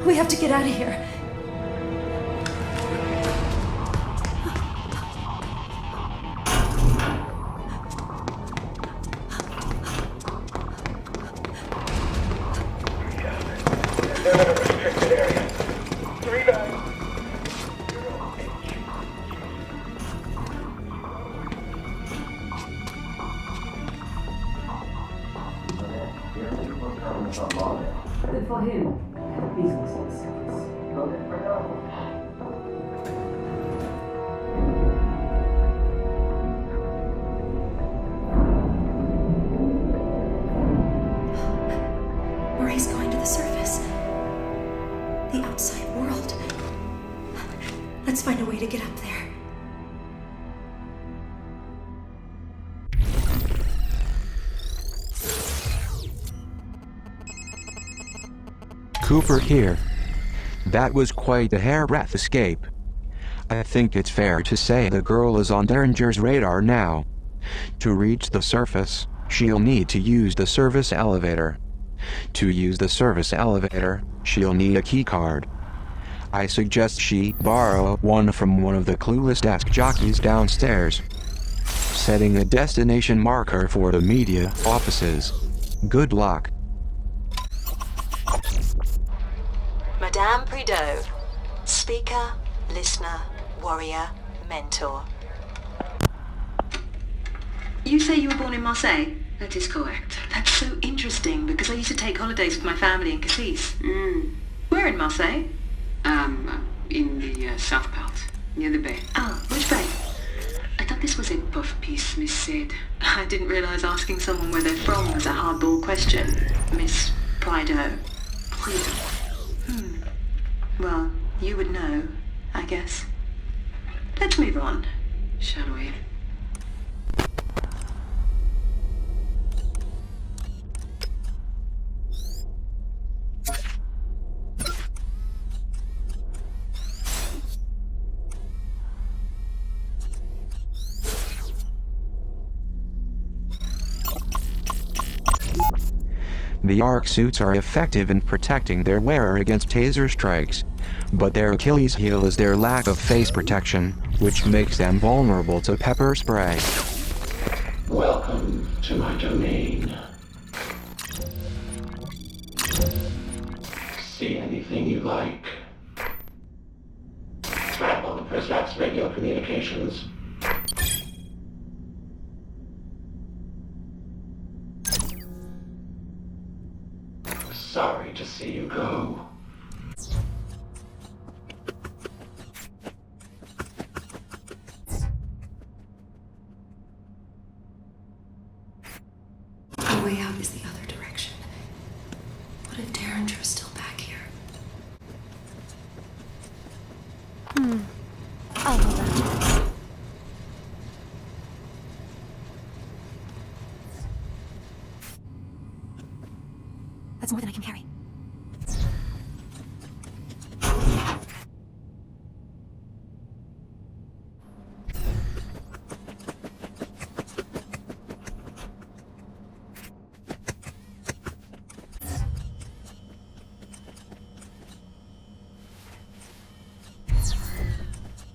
We have to get out of here. Restricted area. 39. Good for him. Business success. Murray's going to the surface. The outside world. Let's find a way to get up there. Cooper here. That was quite a hairbreadth escape. I think it's fair to say the girl is on Derringer's radar now. To reach the surface, she'll need to use the service elevator. To use the service elevator, she'll need a keycard. I suggest she borrow one from one of the clueless desk jockeys downstairs. Setting a destination marker for the media offices. Good luck. Madame Prideaux, speaker, listener, warrior, mentor. You say you were born in Marseille? That is correct. That's so interesting because I used to take holidays with my family in Cassis. Where in Marseille? In the south part, near the bay. Oh, which bay? I thought this was a puff piece, Miss Said. I didn't realise asking someone where they're from was a hardball question. Miss Prideaux. Prideaux. Well, you would know, I guess. Let's move on. Shall we? The arc suits are effective in protecting their wearer against taser strikes, but their Achilles heel is their lack of face protection, which makes them vulnerable to pepper spray. Welcome to my domain. See anything you like. Tap on the Prismax radio communications. Sorry to see you go. The way out is the other direction. What if Derringer is still back here? I'll hold on. That's more than I can carry.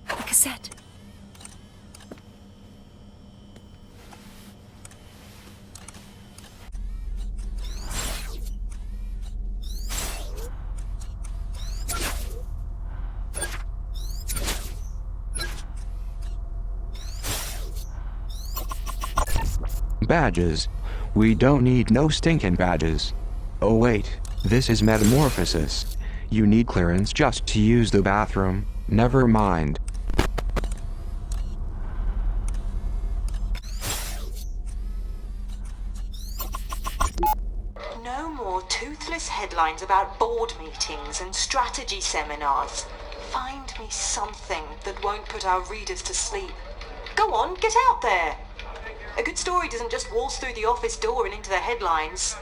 A cassette. Badges. We don't need no stinking badges. Oh wait, this is metamorphosis. You need clearance just to use the bathroom. Never mind. No more toothless headlines about board meetings and strategy seminars. Find me something that won't put our readers to sleep. Go on, get out there. A good story doesn't just waltz through the office door and into the headlines.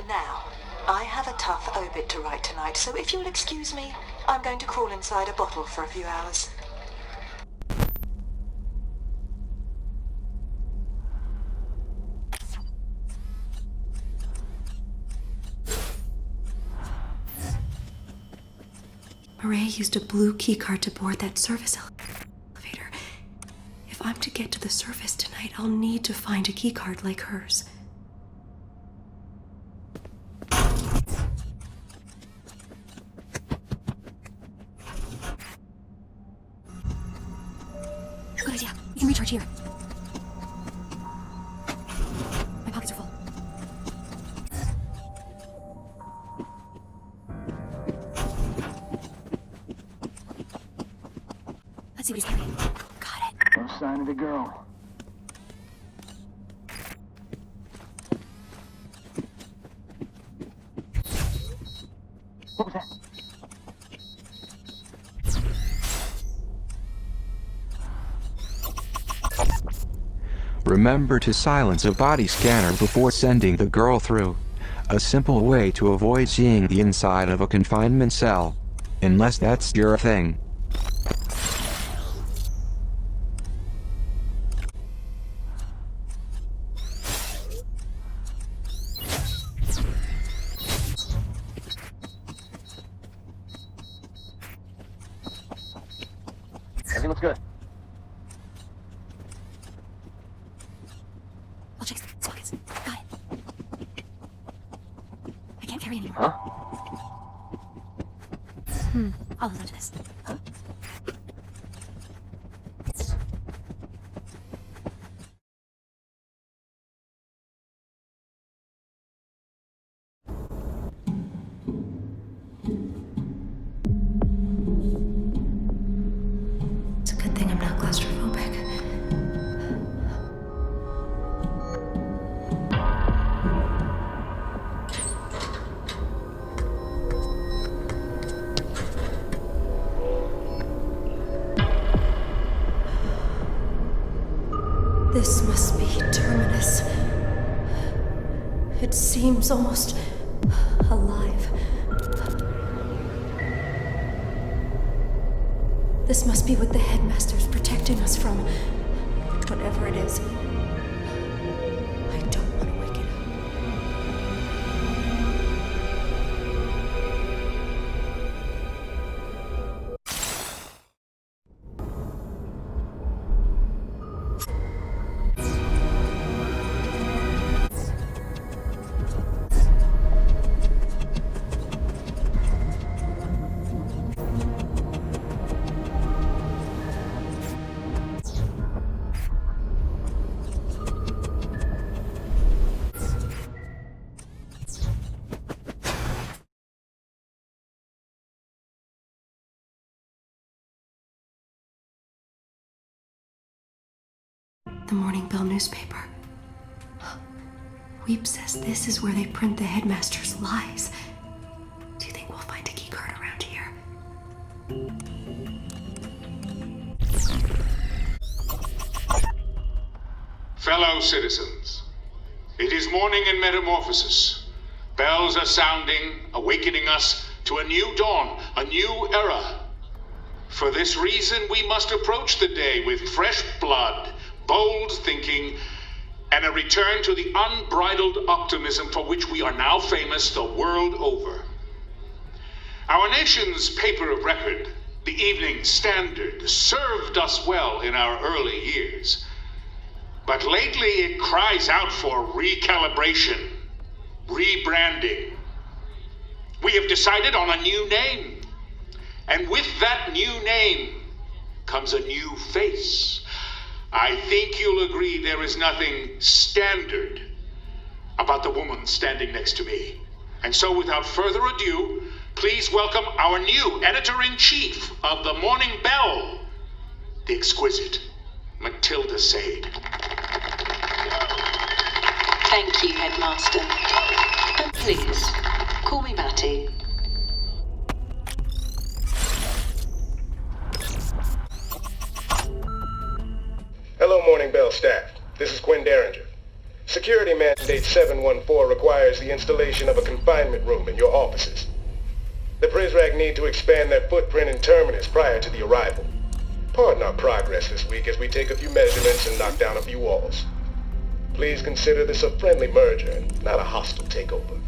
Now, I have a tough obit to write tonight, so if you'll excuse me, I'm going to crawl inside a bottle for a few hours. Marie used a blue keycard to board that service elevator. If I'm to get to the surface tonight, I'll need to find a keycard like hers. Good idea. We can recharge here. My pockets are full. Let's see what he's carrying. Got it. No sign of the girl. What was that? Remember to silence a body scanner before sending the girl through. A simple way to avoid seeing the inside of a confinement cell. Unless that's your thing. Everything looks good. I'll check his pockets. Got it. I can't carry anymore. Huh? I'll hold on to this. It's a good thing I'm not claustrophobic. This must be Terminus. It seems almost alive. This must be what the headmaster's protecting us from. Whatever it is. I don't want to wake it up. The Morning Bell newspaper. Weep says this is where they print the headmaster's lies. Do you think we'll find a keycard around here? Fellow citizens, it is morning in Metamorphosis. Bells are sounding, awakening us to a new dawn, a new era. For this reason, we must approach the day with fresh blood, bold thinking, and a return to the unbridled optimism for which we are now famous the world over. Our nation's paper of record, the Evening Standard, served us well in our early years. But lately it cries out for recalibration, rebranding. We have decided on a new name. And with that new name comes a new face. I think you'll agree there is nothing standard about the woman standing next to me. And so without further ado, please welcome our new editor-in-chief of the Morning Bell, the exquisite Matilda Sade. Thank you, Headmaster. And please, call me Matty. Hello, Morning Bell staff. This is Quinn Derringer. Security Mandate 714 requires the installation of a confinement room in your offices. The Prizrak need to expand their footprint in Terminus prior to the arrival. Pardon our progress this week as we take a few measurements and knock down a few walls. Please consider this a friendly merger and not a hostile takeover.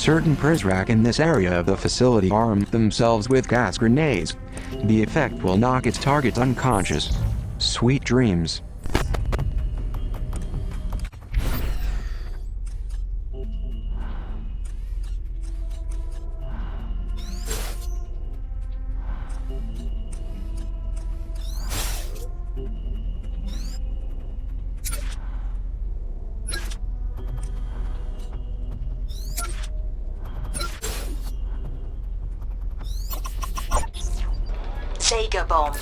Certain Prizrak in this area of the facility arm themselves with gas grenades. The effect will knock its targets unconscious. Sweet dreams. Sega bomb.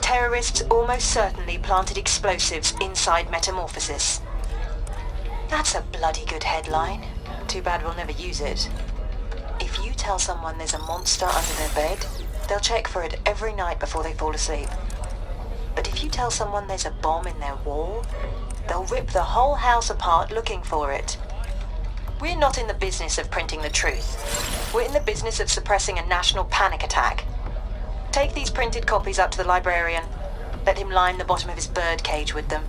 Terrorists almost certainly planted explosives inside Metamorphosis. That's a bloody good headline. Too bad we'll never use it. If you tell someone there's a monster under their bed, they'll check for it every night before they fall asleep. But if you tell someone there's a bomb in their wall, they'll rip the whole house apart looking for it. We're not in the business of printing the truth. We're in the business of suppressing a national panic attack. Take these printed copies up to the librarian. Let him line the bottom of his birdcage with them.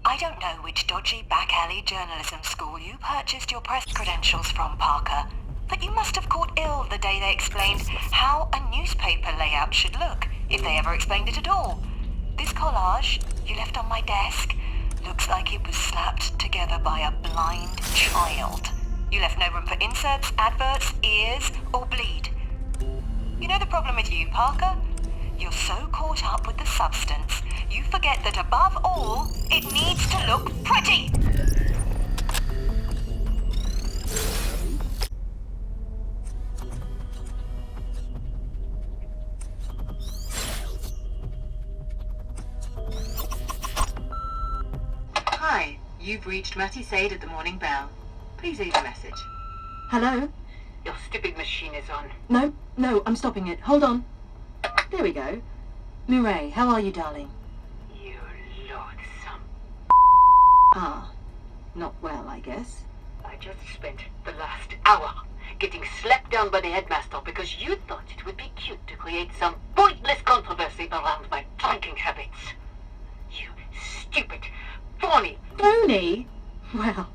I don't know which dodgy back-alley journalism school you purchased your press credentials from, Parker, but you must have caught ill the day they explained how a newspaper layout should look, if they ever explained it at all. This collage you left on my desk looks like it was slapped together by a blind child. You left no room for inserts, adverts, ears, or bleed. You know the problem with you, Parker? You're so caught up with the substance, you forget that above all, it needs to look pretty! Hi, you've reached Matty Sade at the Morning Bell. Please leave a message. Hello? Your stupid machine is on. No, I'm stopping it. Hold on. There we go. Murray, how are you, darling? You loathsome. Ah, not well, I guess. I just spent the last hour getting slapped down by the headmaster because you thought it would be cute to create some pointless controversy around my drinking habits. You stupid, phony... Phony? Well,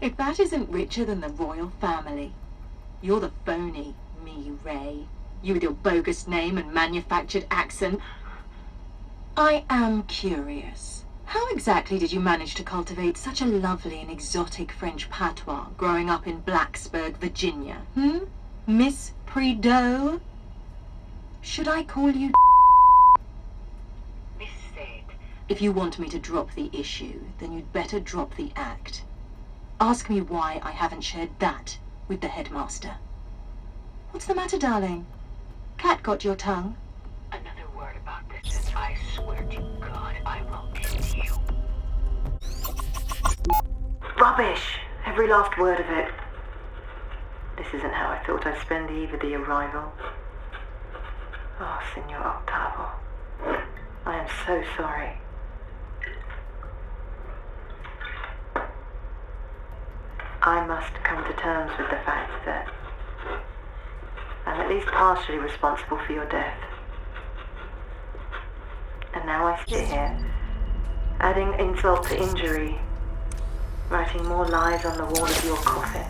if that isn't richer than the royal family. You're the phony, Ray. You with your bogus name and manufactured accent. I am curious. How exactly did you manage to cultivate such a lovely and exotic French patois growing up in Blacksburg, Virginia? Miss Prideaux? Should I call you Miss Sade? If you want me to drop the issue, then you'd better drop the act. Ask me why I haven't shared that with the headmaster. What's the matter, darling? Cat got your tongue? Another word about this and I swear to God I will end you. Rubbish! Every last word of it. This isn't how I thought I'd spend the eve of the arrival. Oh, Signor Octavo. I am so sorry. I must come to terms with the fact that I'm at least partially responsible for your death. And now I sit here, adding insult to injury, writing more lies on the wall of your coffin.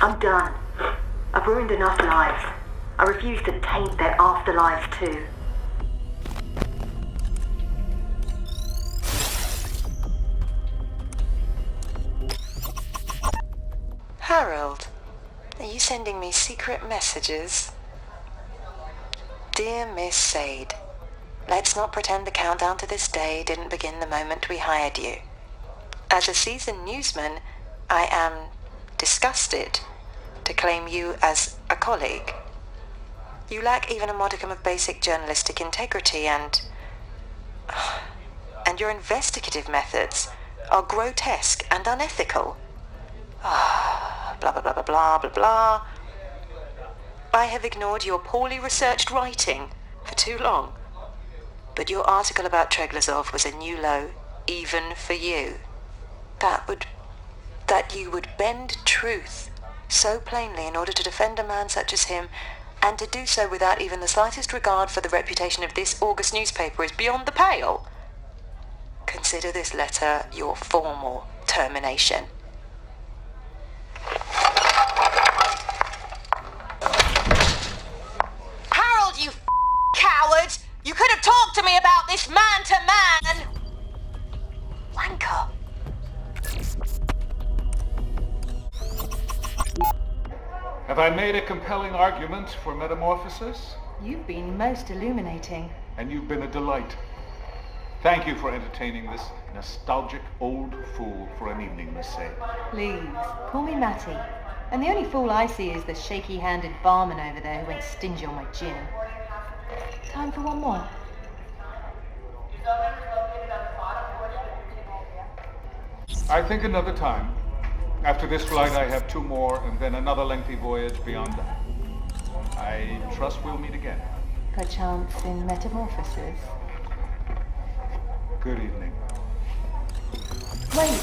I'm done. I've ruined enough lives. I refuse to taint their afterlives too. Harold, are you sending me secret messages? Dear Miss Sade, let's not pretend the countdown to this day didn't begin the moment we hired you. As a seasoned newsman, I am disgusted to claim you as a colleague. You lack even a modicum of basic journalistic integrity and your investigative methods are grotesque and unethical. Blah, blah, blah, blah, blah, blah, blah. I have ignored your poorly researched writing for too long. But your article about Treglazov was a new low, even for you. That you would bend truth so plainly in order to defend a man such as him, and to do so without even the slightest regard for the reputation of this August newspaper is beyond the pale. Consider this letter your formal termination. Harold, you coward! You could have talked to me about this man-to-man! Wanker. Have I made a compelling argument for metamorphosis? You've been most illuminating. And you've been a delight. Thank you for entertaining this nostalgic old fool for an evening, Miss Sade. Please, call me Matty. And the only fool I see is the shaky-handed barman over there who ain't stingy on my gin. Time for one more. I think another time. After this flight, I have 2 more, and then another lengthy voyage beyond that. I trust we'll meet again. Perchance in metamorphosis. Good evening. Wait,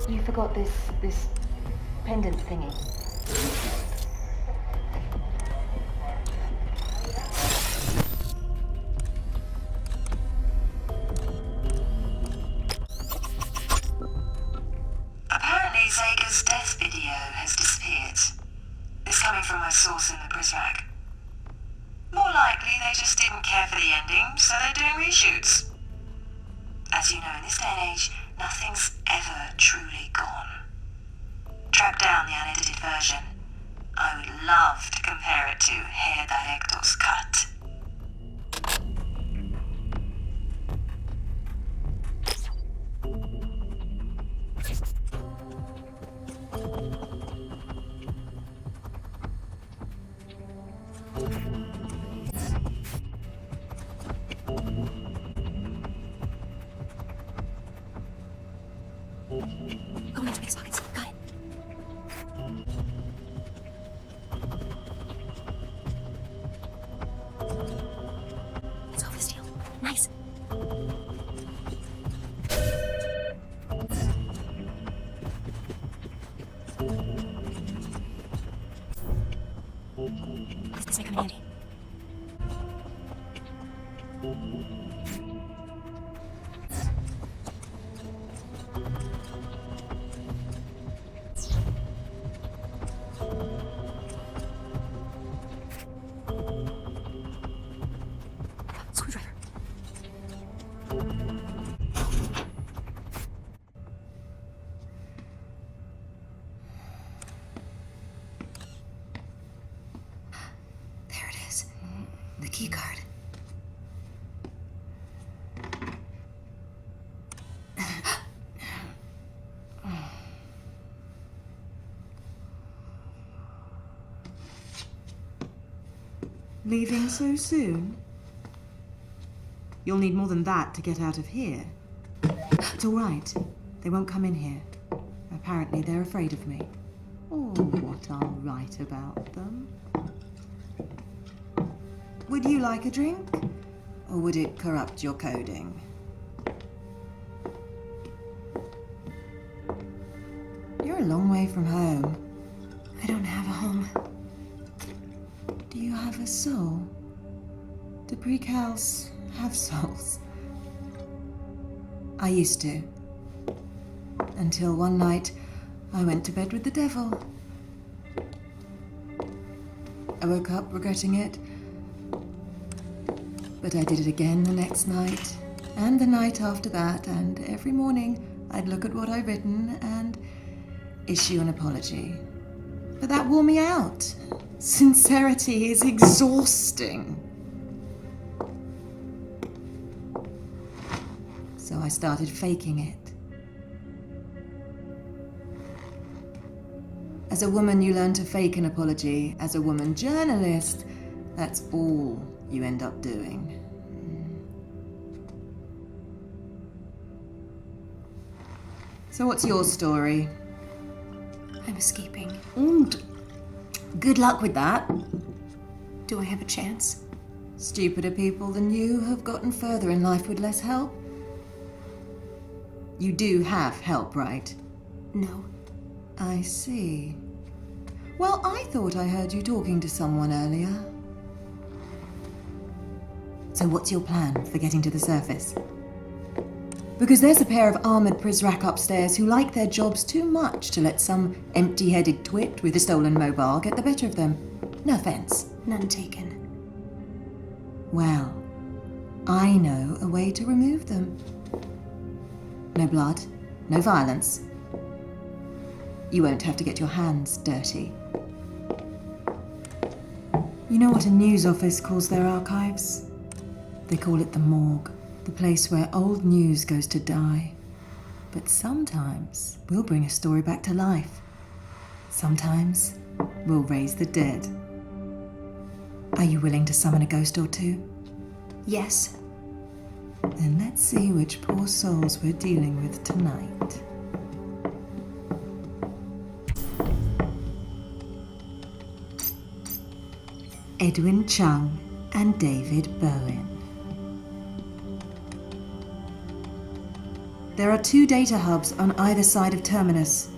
you forgot this pendant thingy. Apparently, Zega's death video has disappeared. This coming from my source in the Prisrac. More likely, they just didn't care for the ending, so they're doing reshoots. As you know, in this day and age, nothing's ever truly gone. Track down the unedited version. I would love to compare it to Herr Director's cut. Going into big sockets. Got it. Let's go for the steel. Nice. This may come in handy. Screwdriver. There it is. The key card. Leaving so soon? You'll need more than that to get out of here. It's all right. They won't come in here. Apparently they're afraid of me. Or what I'll write about them. Would you like a drink? Or would it corrupt your coding? You're a long way from home. I don't have a home. Do you have a soul? Do precals have souls? I used to. Until one night, I went to bed with the devil. I woke up regretting it. But I did it again the next night, and the night after that, and every morning I'd look at what I'd written and issue an apology. But that wore me out. Sincerity is exhausting. So I started faking it. As a woman, you learn to fake an apology. As a woman journalist, that's all you end up doing. So what's your story? I'm escaping. Good luck with that. Do I have a chance? Stupider people than you have gotten further in life with less help. You do have help, right? No. I see. Well, I thought I heard you talking to someone earlier. So what's your plan for getting to the surface? Because there's a pair of armoured Prizrak upstairs who like their jobs too much to let some empty-headed twit with a stolen mobile get the better of them. No offence. None taken. Well, I know a way to remove them. No blood, no violence. You won't have to get your hands dirty. You know what a news office calls their archives? They call it the morgue, the place where old news goes to die. But sometimes we'll bring a story back to life. Sometimes we'll raise the dead. Are you willing to summon a ghost or two? Yes. Then let's see which poor souls we're dealing with tonight. Edwin Chung and David Bowen. There are 2 data hubs on either side of Terminus,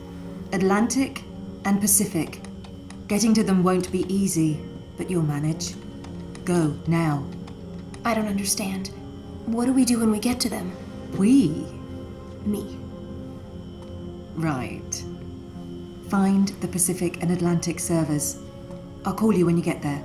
Atlantic and Pacific. Getting to them won't be easy, but you'll manage. Go, now. I don't understand. What do we do when we get to them? We? Me. Right. Find the Pacific and Atlantic servers. I'll call you when you get there.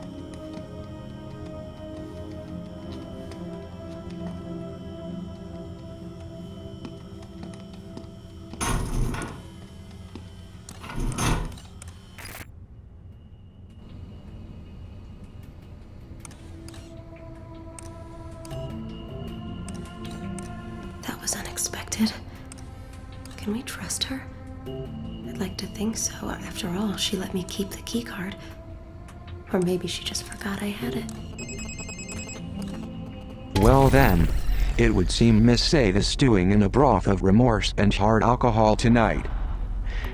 That was unexpected. Can we trust her? I'd like to think so. After all, she let me keep the keycard. Or maybe she just forgot I had it. Well then, it would seem Miss Sade is stewing in a broth of remorse and hard alcohol tonight.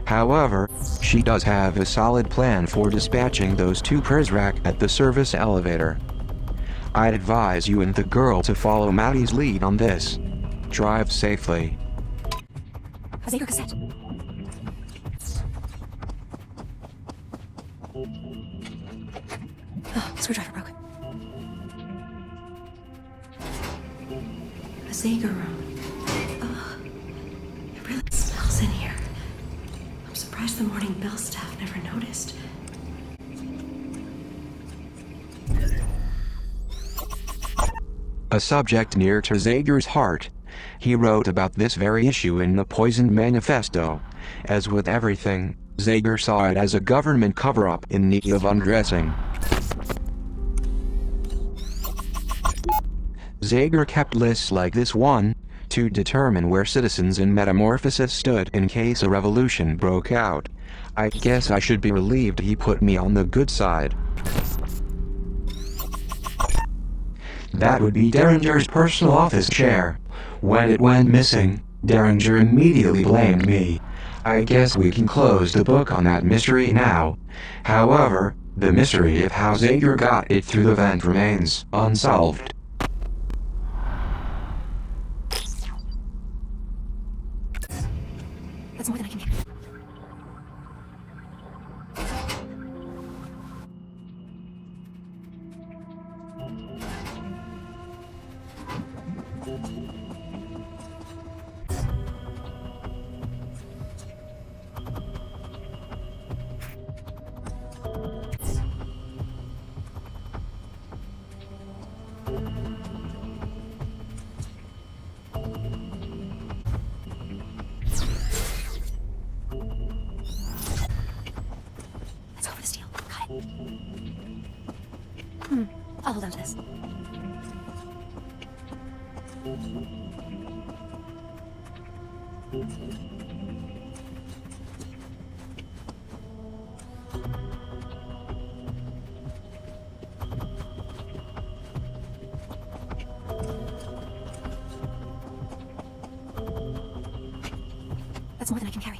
However, she does have a solid plan for dispatching those 2 Prizrak at the service elevator. I'd advise you and the girl to follow Maddie's lead on this. Drive safely. Jose, your cassette. Oh, screwdriver broke. A Zager room. Oh, it really smells in here. I'm surprised the Morning Bell staff never noticed. A subject near to Zager's heart. He wrote about this very issue in the Poisoned Manifesto. As with everything, Zager saw it as a government cover-up in need of undressing. Zager kept lists like this one, to determine where citizens in Metamorphosis stood in case a revolution broke out. I guess I should be relieved he put me on the good side. That would be Derringer's personal office chair. When it went missing, Derringer immediately blamed me. I guess we can close the book on that mystery now. However, the mystery of how Zager got it through the vent remains unsolved. That's more than I can get. I'll hold on to this. That's more than I can carry.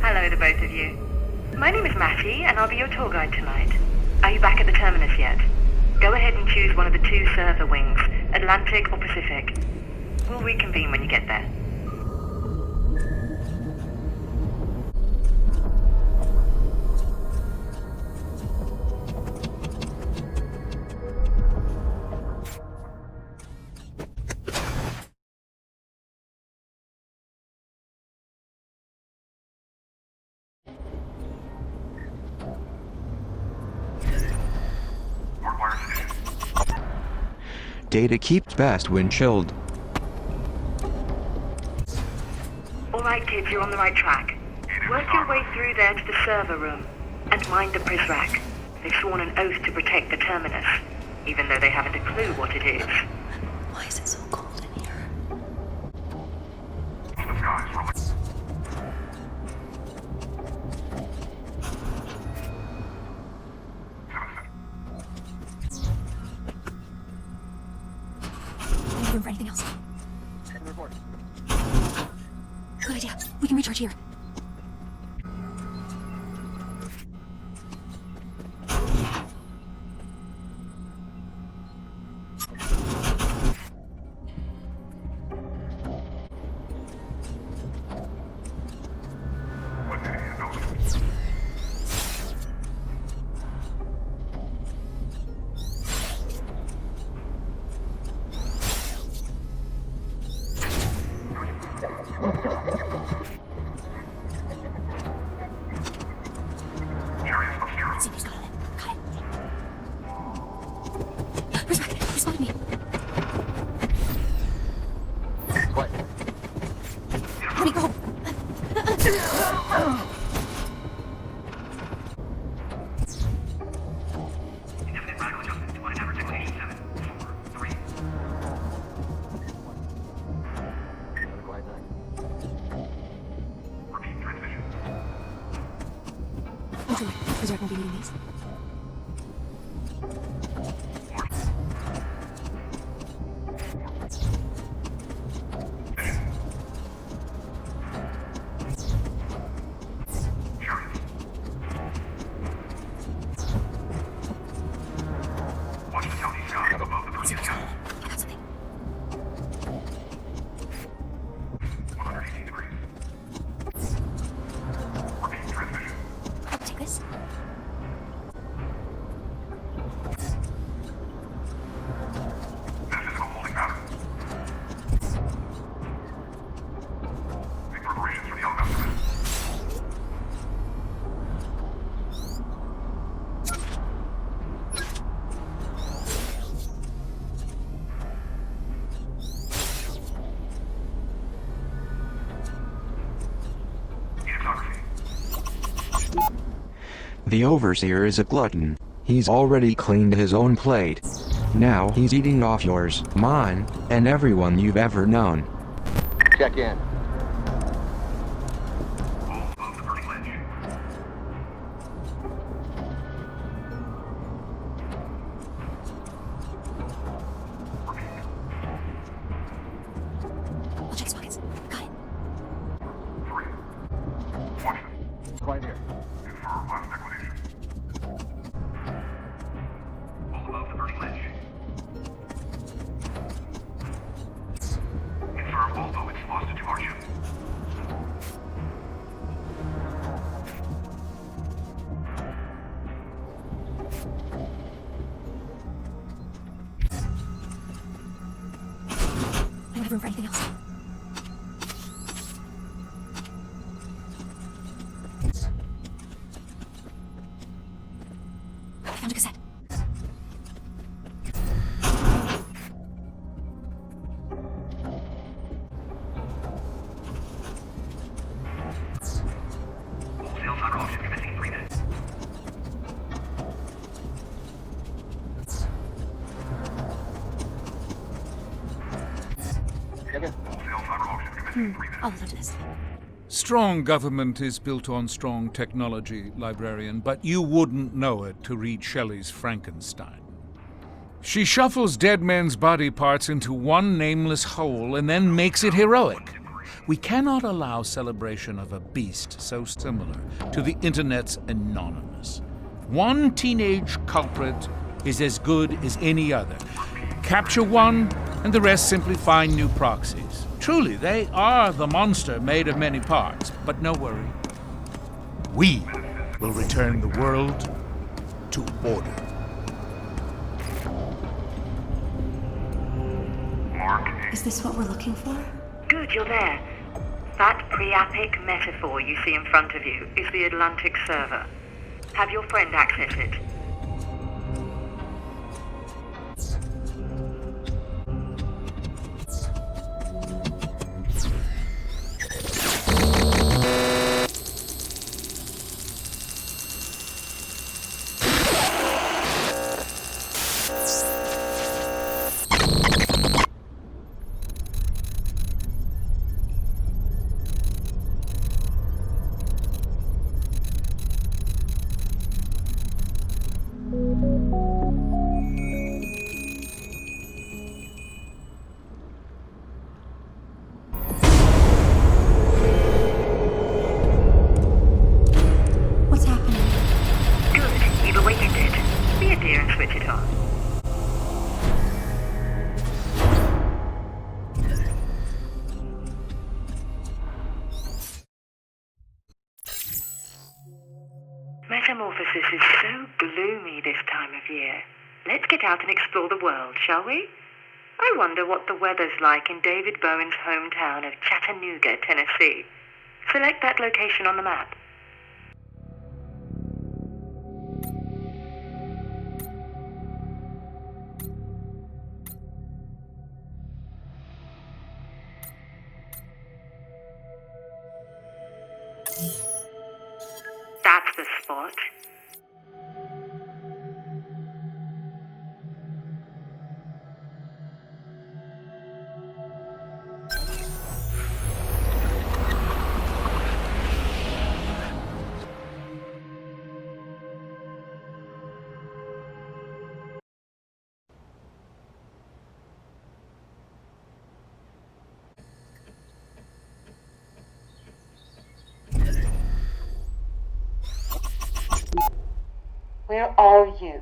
Hello, the both of you. My name is Matty, and I'll be your tour guide tonight. Are you back at the Terminus yet? Go ahead and choose one of the two server wings, Atlantic or Pacific. We'll reconvene when you get there. Data keeps best when chilled. Alright kids, you're on the right track. Work your way through there to the server room, and mind the Prisrac. They've sworn an oath to protect the Terminus, even though they haven't a clue what it is. Why is it so cold in here? Room for anything else. Good idea. We can recharge here. Prisrac won't be needing these. The Overseer is a glutton. He's already cleaned his own plate. Now he's eating off yours, mine, and everyone you've ever known. Check in. I'll check his pockets. Got it. Right here. room for anything else. I found a cassette. I'll hold on to this. Strong government is built on strong technology, librarian, but you wouldn't know it to read Shelley's Frankenstein. She shuffles dead men's body parts into one nameless whole and then makes it heroic. We cannot allow celebration of a beast so similar to the internet's anonymous. One teenage culprit is as good as any other. Capture one, and the rest simply find new proxies. Truly, they are the monster made of many parts, but no worry. We will return the world to order. Is this what we're looking for? Good, you're there. That priapic metaphor you see in front of you is the Atlantic server. Have your friend access it. Metamorphosis is so gloomy this time of year. Let's get out and explore the world, shall we? I wonder what the weather's like in David Bowen's hometown of Chattanooga, Tennessee. Select that location on the map. That's the spot. Where are you?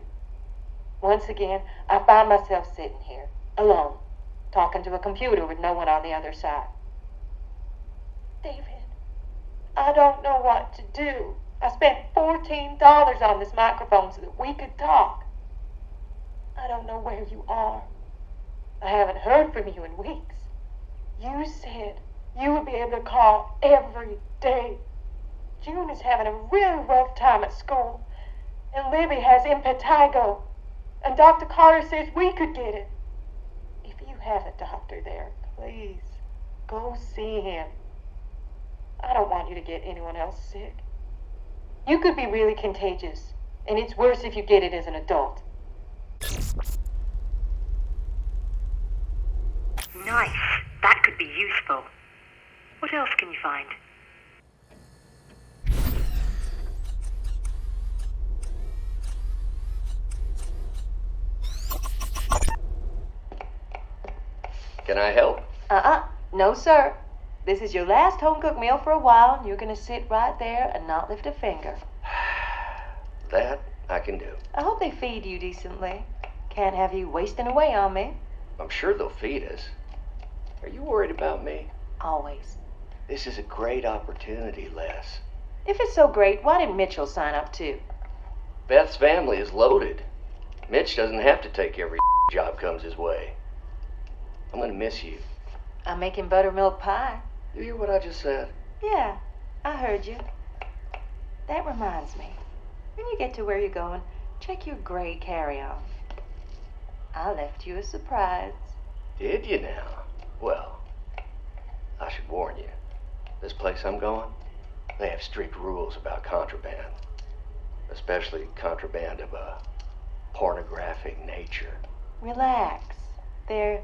Once again, I find myself sitting here, alone, talking to a computer with no one on the other side. David, I don't know what to do. I spent $14 on this microphone so that we could talk. I don't know where you are. I haven't heard from you in weeks. You said you would be able to call every day. June is having a really rough time at school. And Libby has impetigo. And Dr. Carter says we could get it. If you have a doctor there, please, go see him. I don't want you to get anyone else sick. You could be really contagious, and it's worse if you get it as an adult. Nice. That could be useful. What else can you find? Can I help? No, sir. This is your last home-cooked meal for a while, and you're going to sit right there and not lift a finger. That I can do. I hope they feed you decently. Can't have you wasting away on me. I'm sure they'll feed us. Are you worried about me? Always. This is a great opportunity, Les. If it's so great, why didn't Mitchell sign up too? Beth's family is loaded. Mitch doesn't have to take every job comes his way. I'm gonna miss you. I'm making buttermilk pie. You hear what I just said? Yeah, I heard you. That reminds me. When you get to where you're going, check your gray carry-on. I left you a surprise. Did you now? Well, I should warn you. This place I'm going, they have strict rules about contraband. Especially contraband of a pornographic nature. Relax. They're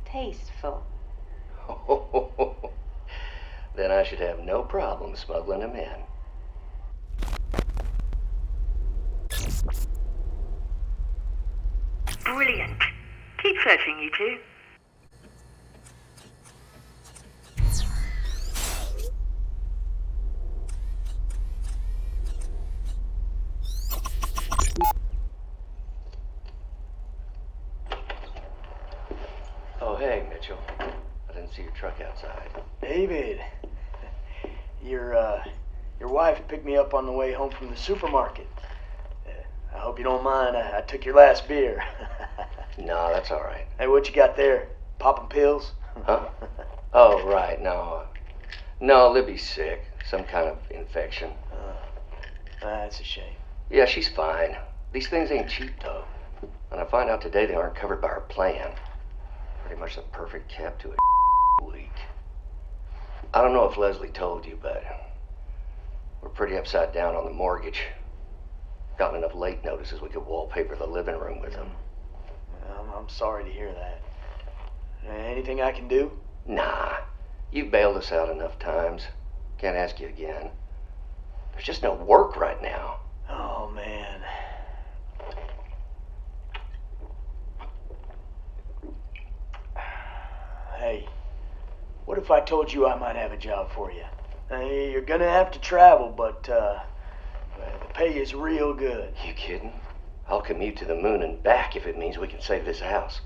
tasteful. Then I should have no problem smuggling them in. Brilliant. Keep searching, you two. Oh, hey, Mitchell. I didn't see your truck outside. David, your wife picked me up on the way home from the supermarket. I hope you don't mind. I took your last beer. No, that's all right. Hey, what you got there? Popping pills? Huh? Oh, right. No, Libby's sick. Some kind of infection. That's a shame. Yeah, she's fine. These things ain't cheap, though. And I find out today they aren't covered by our plan. Pretty much the perfect cap to a week. I don't know if Leslie told you, but we're pretty upside down on the mortgage. Gotten enough late notices we could wallpaper the living room with them. I'm sorry to hear that. Anything I can do? Nah. You've bailed us out enough times. Can't ask you again. There's just no work right now. Oh, man. Hey, what if I told you I might have a job for you? You're gonna have to travel, but the pay is real good. You kidding? I'll commute to the moon and back if it means we can save this house.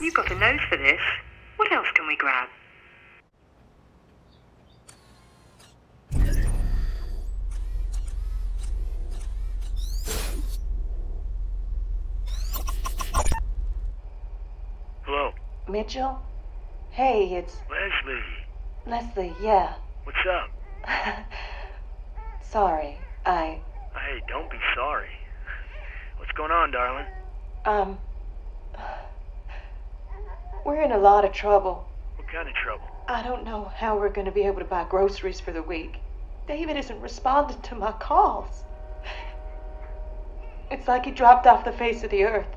You've got a nose for this. What else can we grab? Hello? Mitchell? Hey, it's... Leslie. Leslie, yeah. What's up? Sorry, Hey, don't be sorry. What's going on, darling? We're in a lot of trouble. What kind of trouble? I don't know how we're going to be able to buy groceries for the week. David isn't responding to my calls. It's like he dropped off the face of the earth.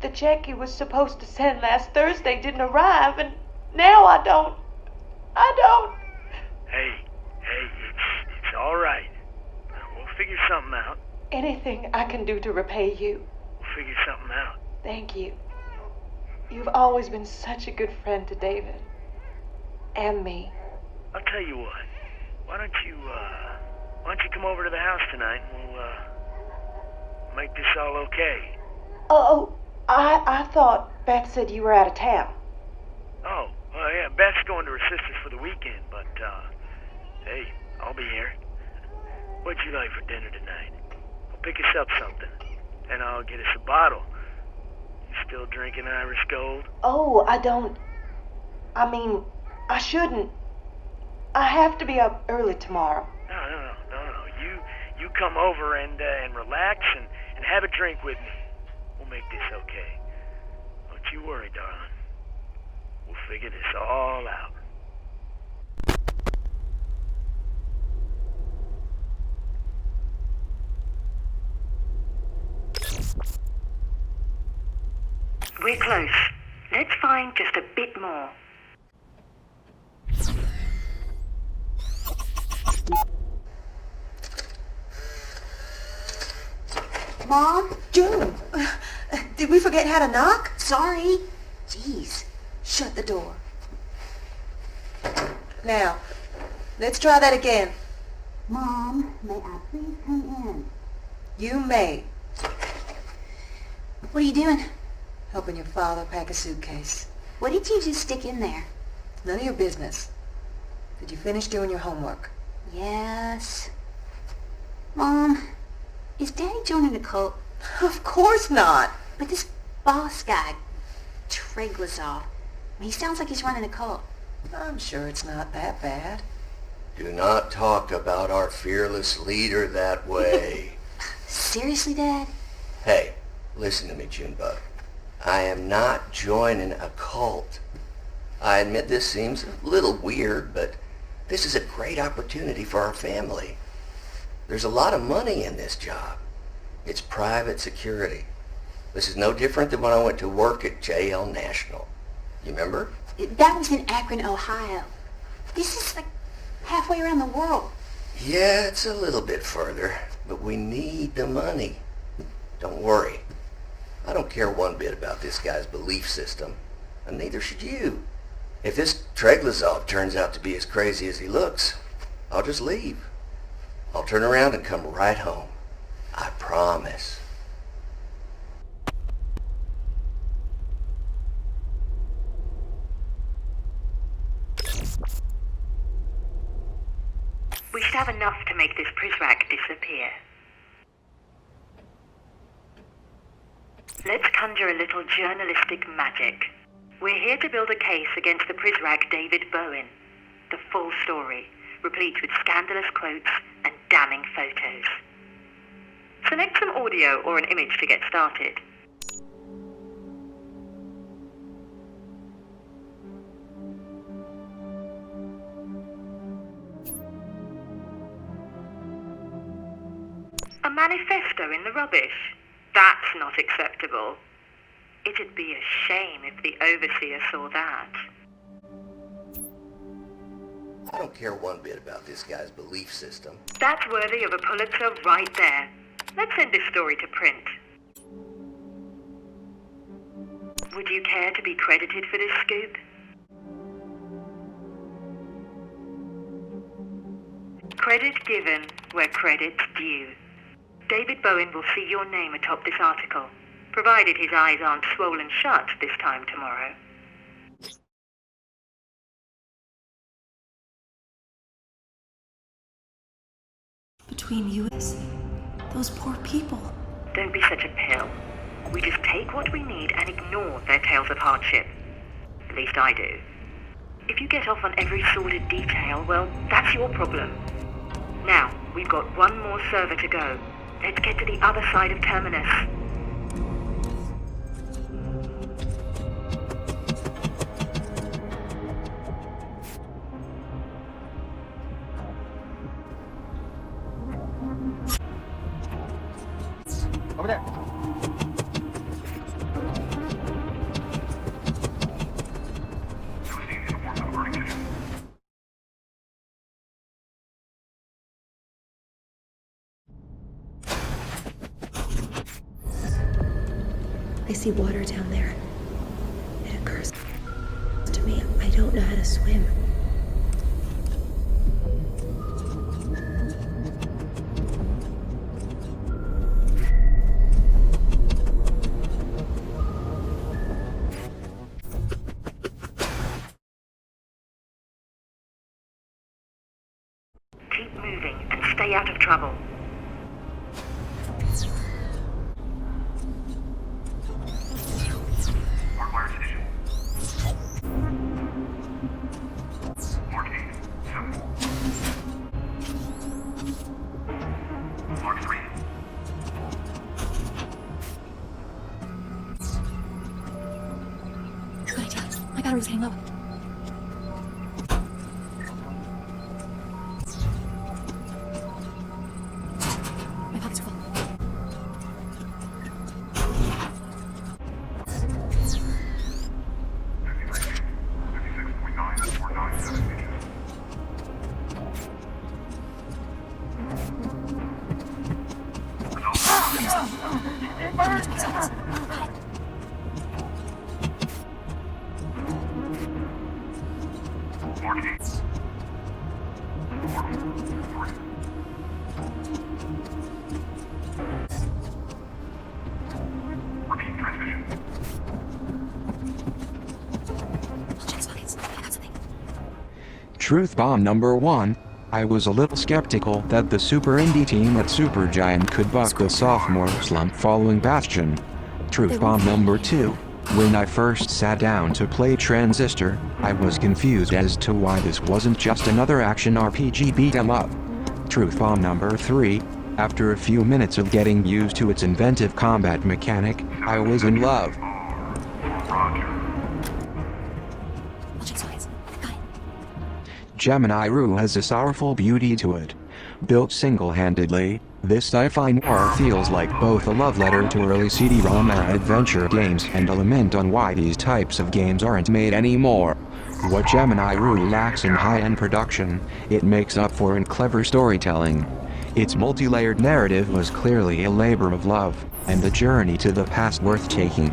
The check he was supposed to send last Thursday didn't arrive, and now I don't. Hey, it's all right. We'll figure something out. Anything I can do to repay you. We'll figure something out. Thank you. You've always been such a good friend to David. And me. I'll tell you what. Why don't you come over to the house tonight and we'll make this all okay. Oh, I thought Beth said you were out of town. Oh, yeah, Beth's going to her sister's for the weekend, but, hey, I'll be here. What'd you like for dinner tonight? I'll pick us up something, and I'll get us a bottle. You still drinking Irish Gold? Oh, I shouldn't. I have to be up early tomorrow. No. You come over and relax and have a drink with me. We'll make this okay. Don't you worry, darling. We'll figure this all out. We're close. Let's find just a bit more. Mom? June! Did we forget how to knock? Sorry. Jeez. Shut the door. Now, let's try that again. Mom, may I please come in? You may. What are you doing? Helping your father pack a suitcase. What did you just stick in there? None of your business. Did you finish doing your homework? Yes. Mom, is Daddy joining the cult? Of course not. But this boss guy, Treglazov, he sounds like he's running a cult. I'm sure it's not that bad. Do not talk about our fearless leader that way. Seriously, Dad? Hey, listen to me, Junebug. I am not joining a cult. I admit this seems a little weird, but this is a great opportunity for our family. There's a lot of money in this job. It's private security. This is no different than when I went to work at JL National. You remember? That was in Akron, Ohio. This is like halfway around the world. Yeah, it's a little bit further, but we need the money. Don't worry. I don't care one bit about this guy's belief system, and neither should you. If this Treglazov turns out to be as crazy as he looks, I'll just leave. I'll turn around and come right home. I promise. We should have enough to make this Prizrak disappear. Let's conjure a little journalistic magic. We're here to build a case against the Prizrak David Bowen. The full story, replete with scandalous quotes and damning photos. Select some audio or an image to get started. A manifesto in the rubbish? That's not acceptable. It'd be a shame if the overseer saw that. I don't care one bit about this guy's belief system. That's worthy of a Pulitzer right there. Let's send this story to print. Would you care to be credited for this scoop? Credit given where credit's due. David Bowen will see your name atop this article, provided his eyes aren't swollen shut this time tomorrow. Between you and those poor people. Don't be such a pill. We just take what we need and ignore their tales of hardship. At least I do. If you get off on every sordid detail, well, that's your problem. Now, we've got one more server to go. Let's get to the other side of Terminus. Over there. I see water down there. It occurs to me. I don't know how to swim. Keep moving and stay out of trouble. My battery's getting low. My pockets are full. Truth bomb number 1. I was a little skeptical that the super indie team at Supergiant could buck the sophomore slump following Bastion. Truth bomb number 2. When I first sat down to play Transistor, I was confused as to why this wasn't just another action RPG beat 'em up. Truth bomb number 3. After a few minutes of getting used to its inventive combat mechanic, I was in love. Gemini Rue has a sorrowful beauty to it. Built single-handedly, this sci-fi noir feels like both a love letter to early CD-ROM adventure games and a lament on why these types of games aren't made anymore. What Gemini Rue lacks in high-end production, it makes up for in clever storytelling. Its multi-layered narrative was clearly a labor of love, and the journey to the past worth taking.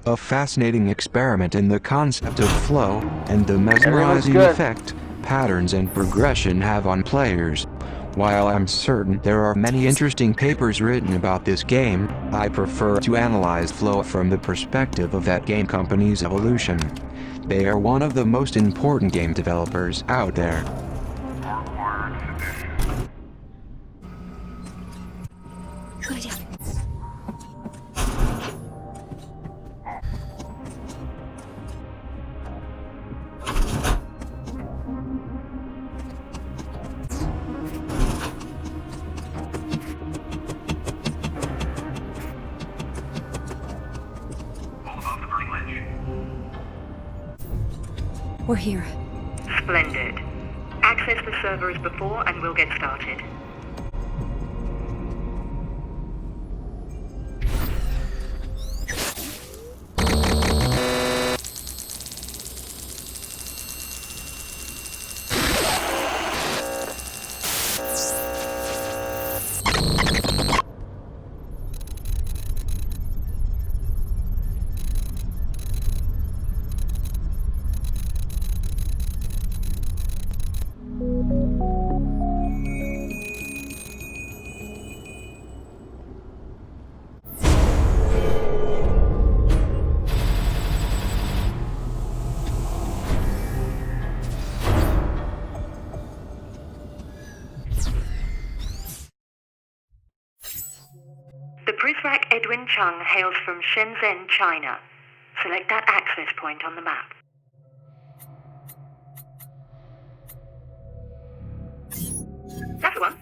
A fascinating experiment in the concept of flow, and the mesmerizing effect, patterns and progression have on players. While I'm certain there are many interesting papers written about this game, I prefer to analyze flow from the perspective of that game company's evolution. They are one of the most important game developers out there. Good idea. We're here. Splendid. Access the server as before and we'll get started. The Prisrak Edwin Chung hails from Shenzhen, China. Select that access point on the map. That's the one.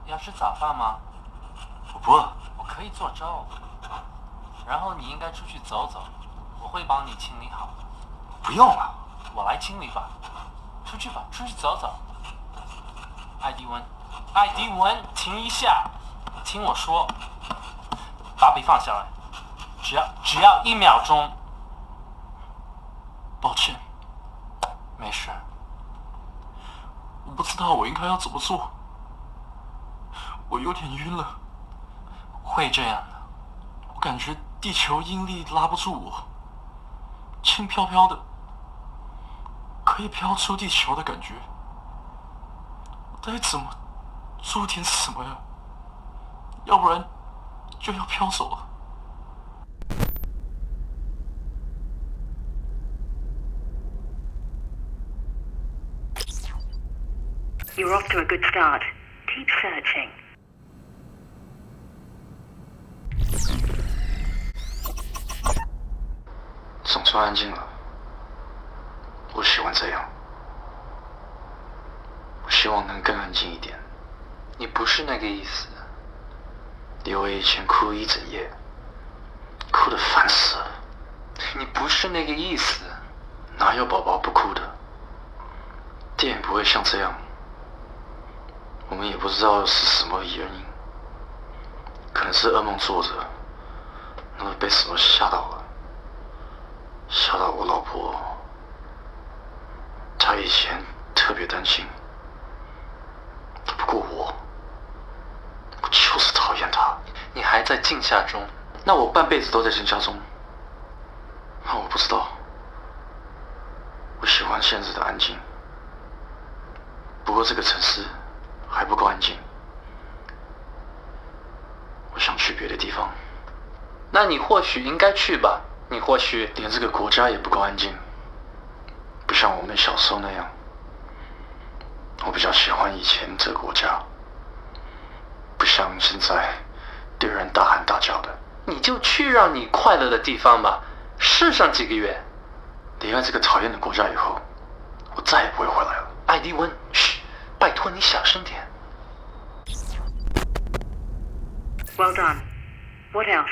要吃早饭吗？我不饿。我可以做粥，然后你应该出去走走，我会帮你清理好。不用了，我来清理吧。出去吧，出去走走。艾迪文，艾迪文，停一下，听我说，把笔放下来，只要1秒钟。抱歉，没事。我不知道我应该要怎么做，我有点晕了。会这样的，我感觉地球引力拉不住我，轻飘飘的，可以飘出地球的感觉。我得怎么做点什么呀？要不然就要飘走了。You're off to a good start. Keep searching. 总算安静了，我喜欢这样。我希望能更安静一点。你不是那个意思。刘伟以前哭一整夜，哭得烦死了。你不是那个意思。哪有宝宝不哭的？电影不会像这样。我们也不知道是什么原因，可能是噩梦作者那被死我吓到了，吓到我老婆。她以前特别担心，不过我就是讨厌她。你还在镜下中？那我半辈子都在镜下中。那我不知道。我喜欢现在的安静，不过这个城市还不够安静。我想去别的地方。那你或许应该去吧。你或许连这个国家也不够安静，不像我们小时候那样。我比较喜欢以前这个国家，不像现在对人大喊大叫的。你就去让你快乐的地方吧，试上几个月。离开这个讨厌的国家以后，我再也不会回来了。艾迪温，嘘，拜托你小声点。Well done. What else?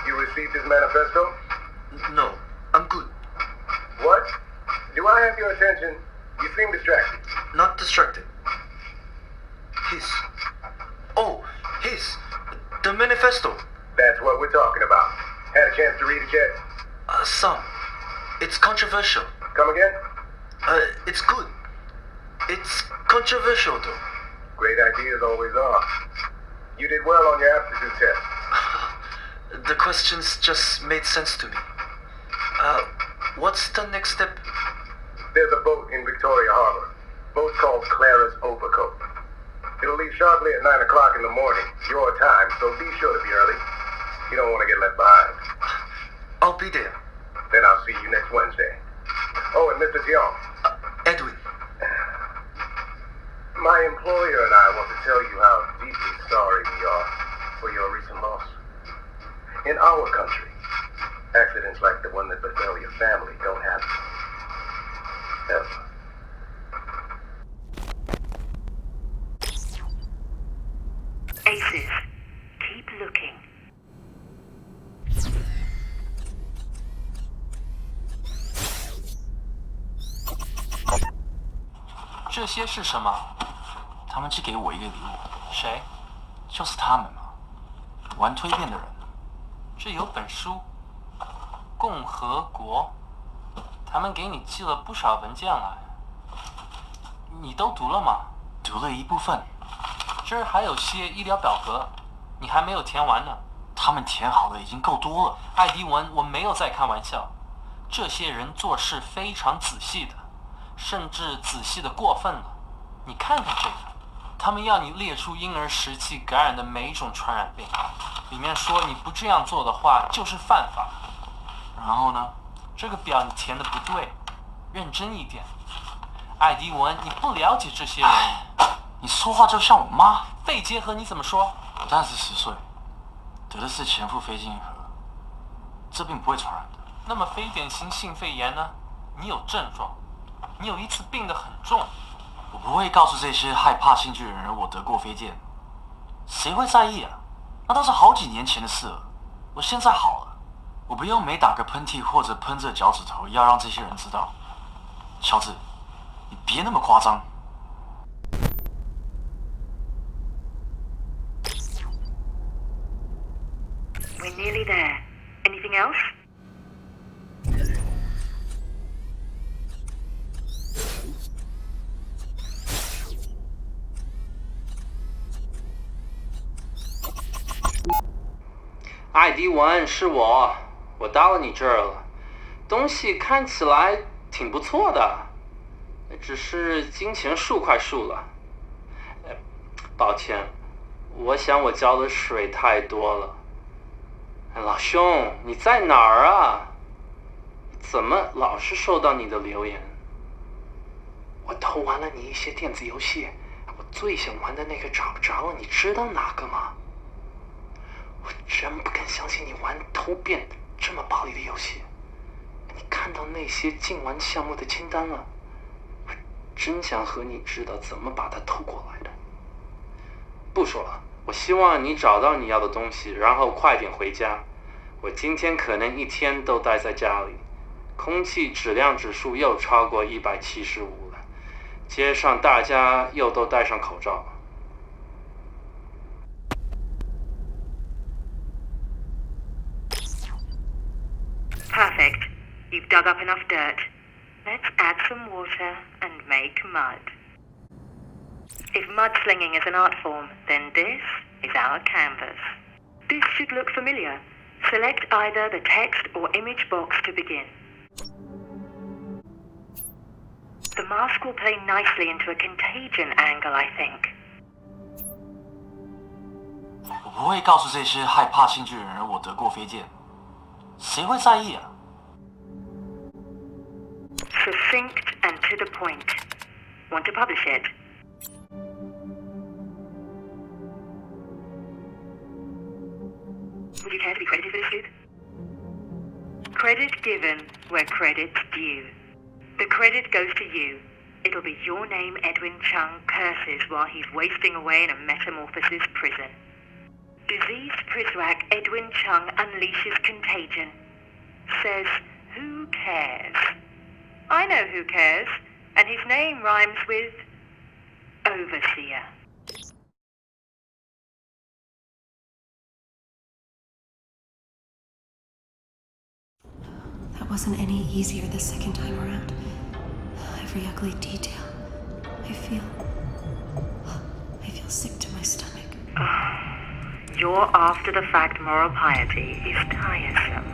You received his manifesto? No, I'm good. What? Do I have your attention? You seem distracted. Not distracted. The manifesto. That's what we're talking about. Had a chance to read it yet? Some. It's controversial. Come again? It's good. It's controversial, though. Great ideas always are. You did well on your aptitude test. The questions just made sense to me. What's the next step? There's a boat in Victoria Harbor. Boat called Clara's Overcoat. It'll leave sharply at 9 o'clock in the morning, your time, so be sure to be early. You don't want to get left behind. I'll be there. Then I'll see you next Wednesday. Oh, and Mr. Dion. Edwin. My employer and I want to tell you how deeply sorry we are for your recent loss. In our country, accidents like the one that befell your family don't happen. Ever. Aces. Keep looking. 这些是什么？他们寄给我一个礼物。谁？就是他们嘛，玩蜕变的人。这有本书，《共和国》，他们给你寄了不少文件来。你都读了吗？读了一部分。这儿还有些医疗表格，你还没有填完呢。他们填好的已经够多了。艾迪文，我没有在开玩笑。这些人做事非常仔细的，甚至仔细的过分了。你看看这个，他们要你列出婴儿时期感染的每一种传染病，里面说你不这样做的话就是犯法。然后呢，这个表你填的不对，认真一点。艾迪文，你不了解这些人。你说话就像我妈。肺结核你怎么说？我当时10岁，得的是前腹非经核，这病不会传染的。那么非典型性肺炎呢？你有症状，你有一次病得很重。我不会告诉这些害怕新巨人我得过飞剑，谁会在意啊？那都是好几年前的事了。我现在好了，我不用每打个喷嚏或者喷着脚趾头要让这些人知道。乔治，你别那么夸张。We're nearly there. Anything else?艾迪文，是我到了你这儿了，东西看起来挺不错的，只是金钱数快数了。抱歉，我想我浇的水太多了。老兄，你在哪儿啊？怎么老是收到你的留言？我偷玩了你一些电子游戏，我最想玩的那个找不着了，你知道哪个吗？我真不敢相信你玩偷变这么暴力的游戏。你看到那些禁玩项目的清单了？我真想和你知道怎么把它偷过来的。不说了，我希望你找到你要的东西，然后快点回家。我今天可能一天都待在家里，空气质量指数又超过175了，街上大家又都戴上口罩， Perfect. You've dug up enough dirt. Let's add some water and make mud. If mudslinging is an art form, then this is our canvas. This should look familiar. Select either the text or image box to begin. The mask will play nicely into a contagion angle, I think. 我不会告诉这些害怕新巨人而我得过飞剑，谁会在意啊？ Succinct and to the point. Want to publish it? Would you care to be credited for this, Scoop? Credit given where credit's due. The credit goes to you. It'll be your name Edwin Chung curses while he's wasting away in a metamorphosis prison. Diseased Prizrak Edwin Chung unleashes contagion. Says, who cares? I know who cares, and his name rhymes with Overseer. That wasn't any easier the second time around. Every ugly detail. I feel sick to my stomach. Your after-the-fact moral piety is tiresome.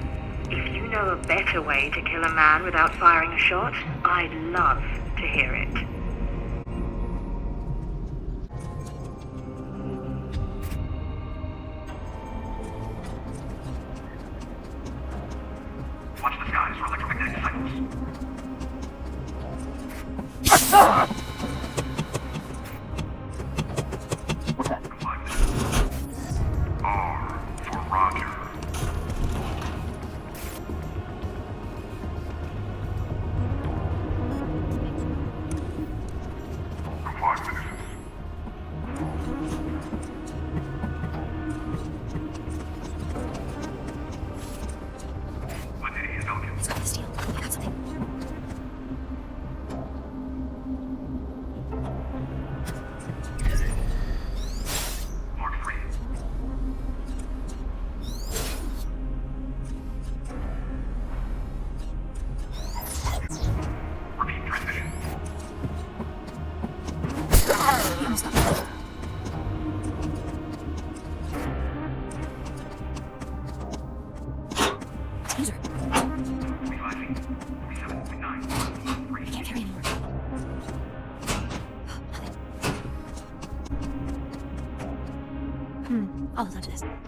If you know a better way to kill a man without firing a shot, I'd love to hear it. Watch the skies for electromagnetic signals. What's that? R for Roger.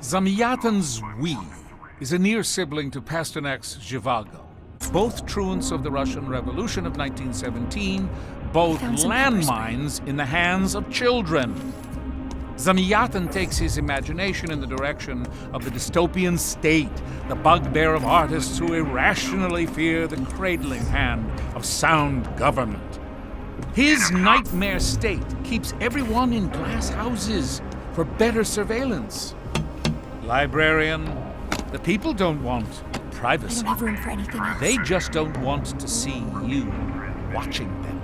Zamyatin's We is a near sibling to Pasternak's Zhivago. Both truants of the Russian Revolution of 1917, both landmines in the hands of children. Zamyatin takes his imagination in the direction of the dystopian state, the bugbear of artists who irrationally fear the cradling hand of sound government. His nightmare state keeps everyone in glass houses for better surveillance. Librarian, the people don't want privacy. I don't have room for anything else. They just don't want to see you watching them.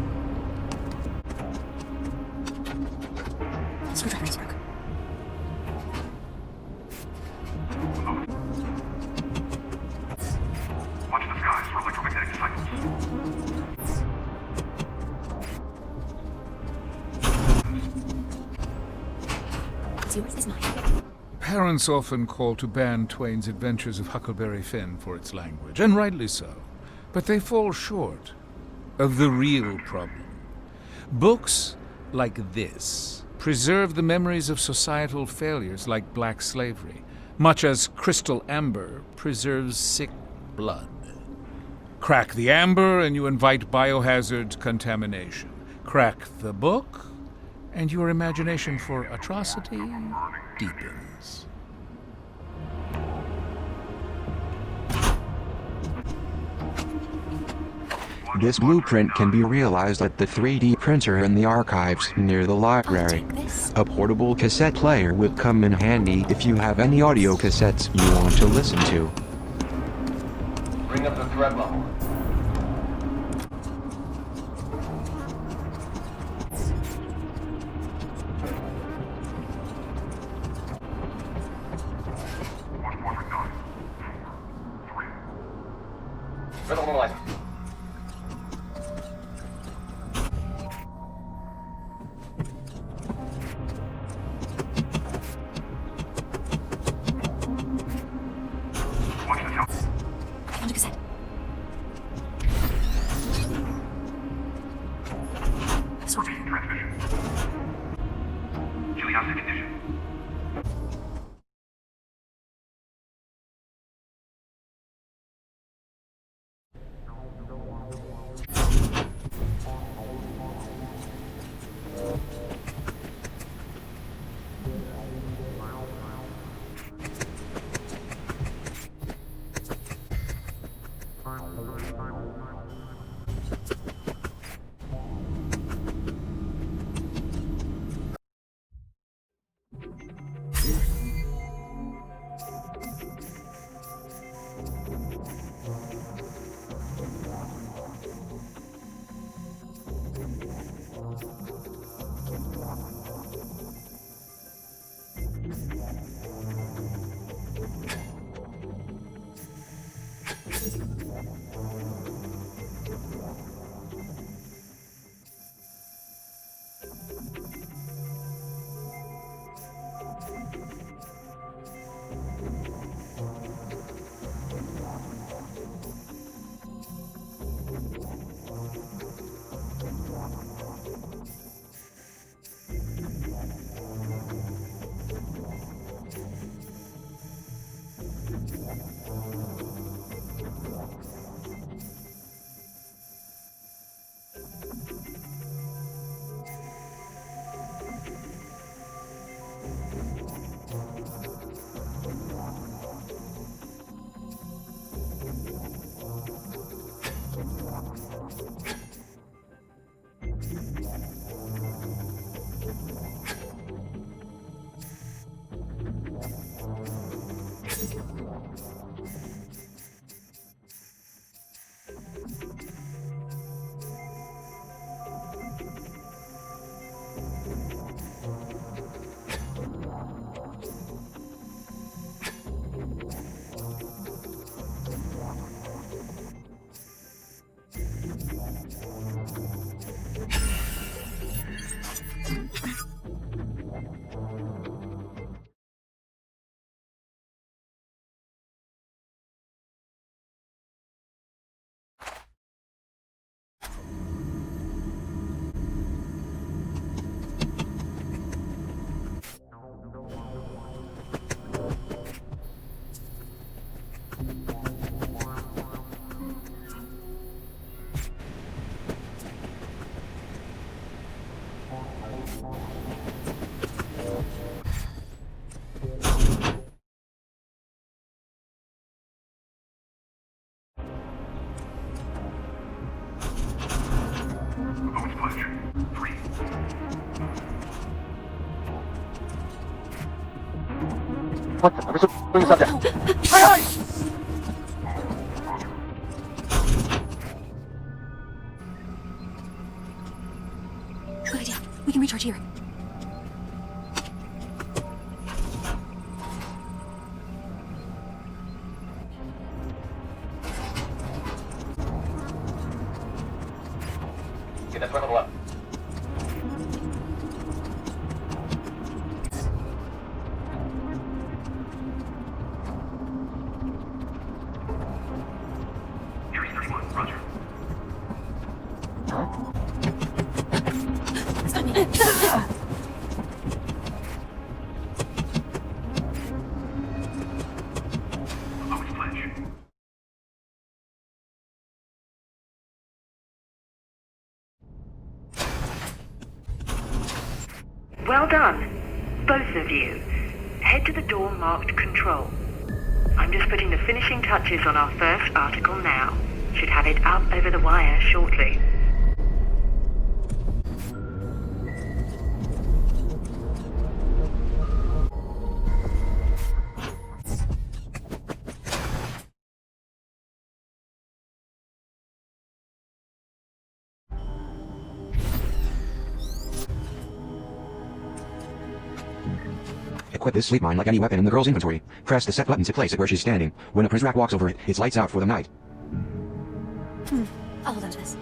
Screwdriver's broke. Watch the skies for electromagnetic signals. It's yours, is mine. Parents often call to ban Twain's Adventures of Huckleberry Finn for its language, and rightly so. But they fall short of the real problem. Books like this preserve the memories of societal failures like black slavery, much as crystal amber preserves sick blood. Crack the amber and you invite biohazard contamination. Crack the book and your imagination for atrocity deepens. This blueprint can be realized at the 3D printer in the archives near the library. A portable cassette player would come in handy if you have any audio cassettes you want to listen to. Bring up the threat level. How's the condition? What the fuck is doing something? Hey! Good idea. We can recharge here. Get that throttle up. Well done, both of you. Head to the door marked Control. I'm just putting the finishing touches on our first article now. Should have it up over the wire shortly. Equip this sleep mine like any weapon in the girl's inventory. Press the set button to place it where she's standing. When a Prizrak walks over it, it's lights out for the night. I'll hold on to this.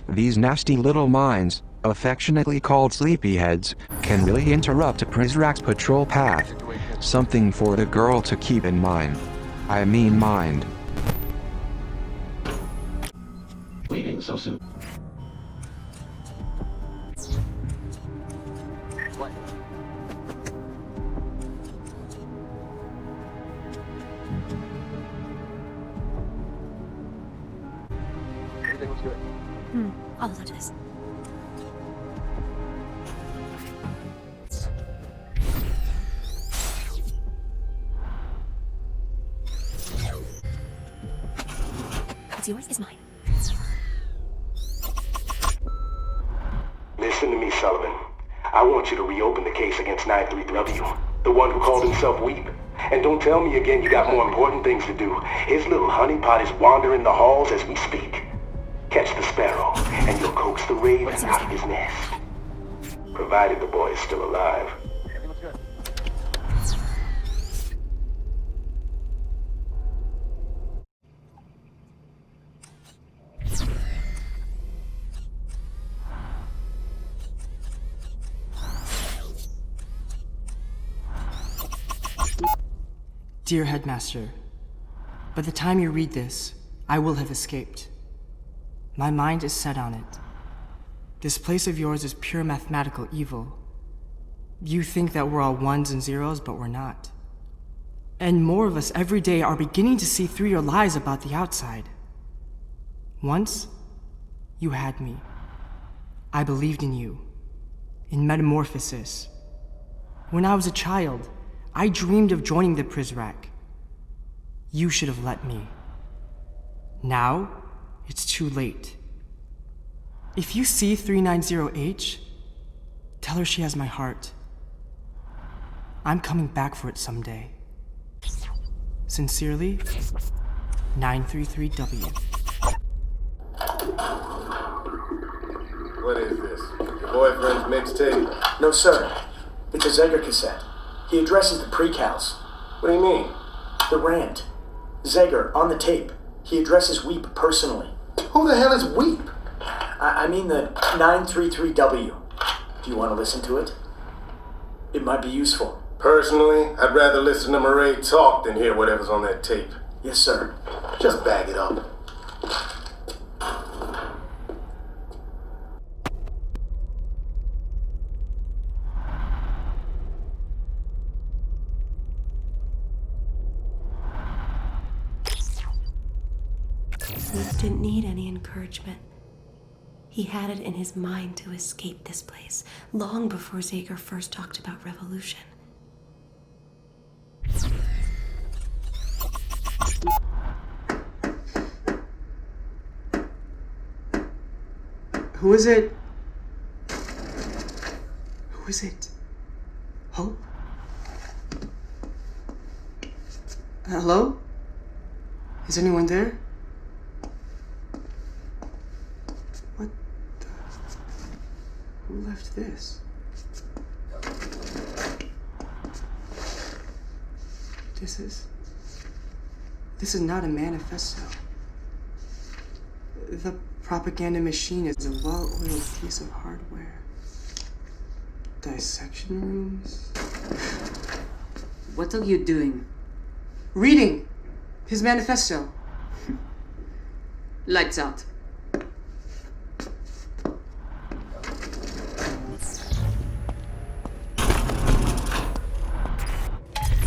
These nasty little mines, affectionately called sleepyheads, can really interrupt a Prizrak's patrol path. Something for the girl to keep in mind. I mean mind. leaving so soon. What? Everything looks good. I'll look at this. What's yours is mine. Listen to me, Sullivan. I want you to reopen the case against 93W, the one who called himself Weep. And don't tell me again you got more important things to do. His little honeypot is wandering the halls as we speak. Catch the sparrow, and you'll coax the raven out of his nest. Provided the boy is still alive. Everything looks good. Dear Headmaster, by the time you read this, I will have escaped. My mind is set on it. This place of yours is pure mathematical evil. You think that we're all ones and zeros, but we're not. And more of us every day are beginning to see through your lies about the outside. Once, you had me. I believed in you. In metamorphosis. When I was a child, I dreamed of joining the Prizrak. You should have let me. Now, it's too late. If you see 390H, tell her she has my heart. I'm coming back for it someday. Sincerely, 933W. What is this? Your boyfriend's mixtape? No, sir. It's a Zeger cassette. He addresses the precals. What do you mean? The rant. Zeger, on the tape. He addresses Weep personally. Who the hell is Weep? I mean the 933W. Do you want to listen to it? It might be useful. Personally, I'd rather listen to Murray talk than hear whatever's on that tape. Yes, sir. Just bag it up. Luke didn't need any encouragement. He had it in his mind to escape this place, long before Zager first talked about revolution. Who is it? Who is it? Hope? Hello? Is anyone there? What the... Who left this? This is not a manifesto. The propaganda machine is a well-oiled piece of hardware. Dissection rooms? What are you doing? Reading his manifesto. Lights out.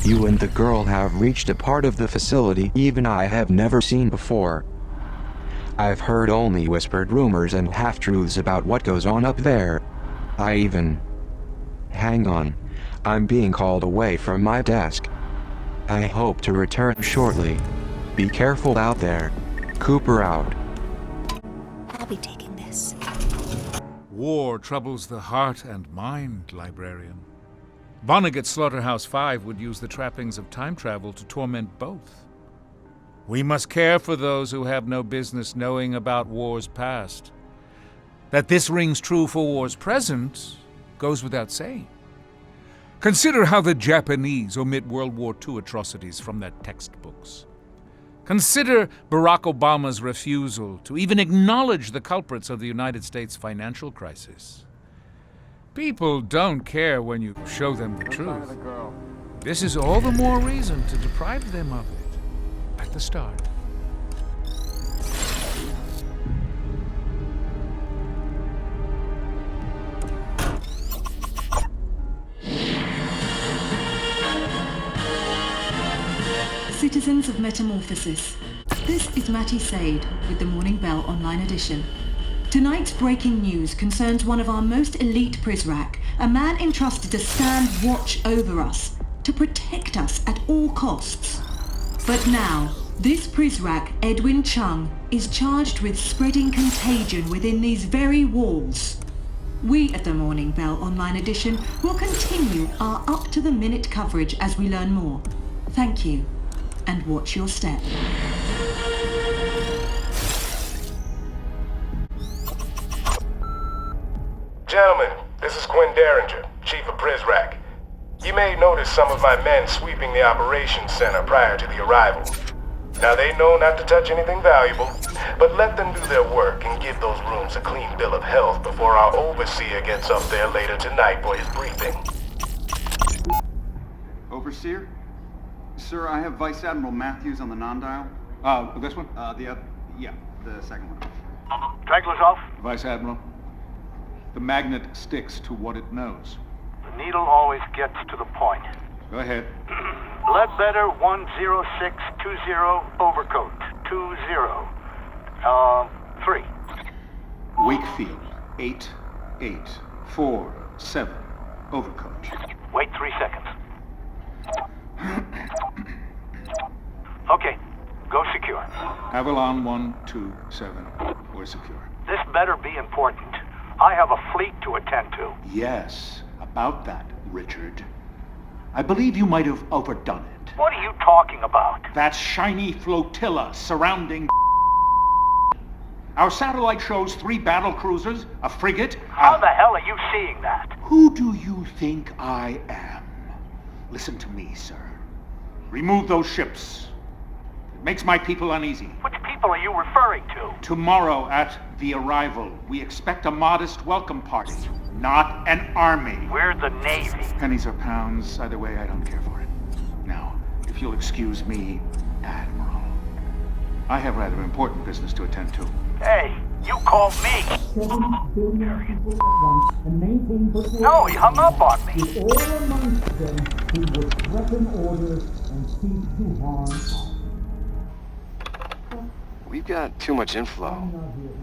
You and the girl have reached a part of the facility even I have never seen before. I've heard only whispered rumors and half-truths about what goes on up there. Hang on. I'm being called away from my desk. I hope to return shortly. Be careful out there. Cooper out. I'll be taking this. War troubles the heart and mind, librarian. Vonnegut's Slaughterhouse 5 would use the trappings of time travel to torment both. We must care for those who have no business knowing about wars past. That this rings true for wars present goes without saying. Consider how the Japanese omit World War II atrocities from their textbooks. Consider Barack Obama's refusal to even acknowledge the culprits of the United States financial crisis. People don't care when you show them the truth. This is all the more reason to deprive them of it at the start. citizens of Metamorphosis. This is Matty Sade with the Morning Bell Online Edition. Tonight's breaking news concerns one of our most elite Prizrak, a man entrusted to stand watch over us, to protect us at all costs. But now, this Prizrak, Edwin Chung, is charged with spreading contagion within these very walls. We at the Morning Bell Online Edition will continue our up-to-the-minute coverage as we learn more. Thank you, and watch your step. Gentlemen, this is Quinn Derringer, Chief of Prizrak. You may notice some of my men sweeping the operations center prior to the arrival. Now they know not to touch anything valuable, but let them do their work and give those rooms a clean bill of health before our overseer gets up there later tonight for his briefing. Overseer? Sir, I have Vice Admiral Matthews on the non-dial. This one? The second one. Tangler's off. Vice Admiral. The magnet sticks to what it knows. The needle always gets to the point. Go ahead. Ledbetter 10620 overcoat. 3. Wakefield 8847 overcoat. Wait 3 seconds. Okay, go secure. Avalon 127. We're secure. This better be important. I have a fleet to attend to. Yes, about that, Richard. I believe you might have overdone it. What are you talking about? That shiny flotilla surrounding our satellite shows 3 battle cruisers, a frigate. How the hell are you seeing that? Who do you think I am? Listen to me, sir. Remove those ships. It makes my people uneasy. Which people are you referring to? Tomorrow at the arrival, we expect a modest welcome party, not an army. We're the Navy. Pennies or pounds, either way, I don't care for it. Now, if you'll excuse me, Admiral, I have rather important business to attend to. Hey, you called me. No, he hung up on me. We've got too much inflow.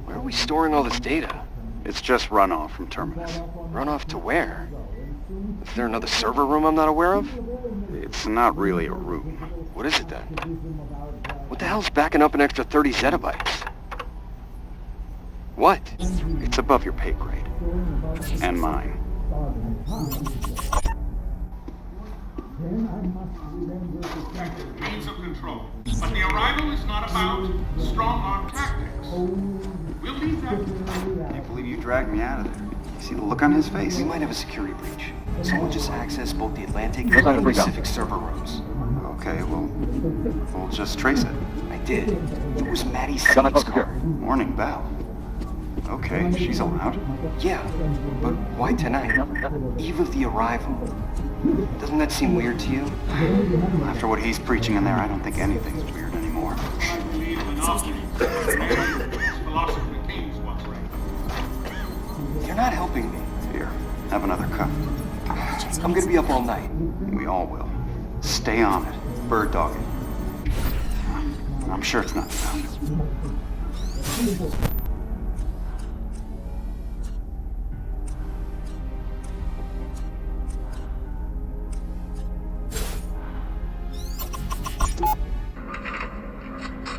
Where are we storing all this data? It's just runoff from Terminus. Runoff to where? Is there another server room I'm not aware of? It's not really a room. What is it then? What the hell's backing up an extra 30 zettabytes? What? It's above your pay grade. And mine. Means of control. But the arrival is not about strong-arm tactics. We'll leave that. I can't believe you dragged me out of there. You see the look on his face? We might have a security breach. Someone just accessed both the Atlantic and the Pacific server rooms. Okay, well, we'll just trace it. I did. It was Maddie Sade's car. Morning Bell. Okay, she's allowed. Yeah, but why tonight? Eve of the arrival. Doesn't that seem weird to you? After what he's preaching in there, I don't think anything's weird anymore. You're not helping me. Here, have another cup. I'm gonna be up all night. We all will. Stay on it. Bird dog it. I'm sure it's not enough.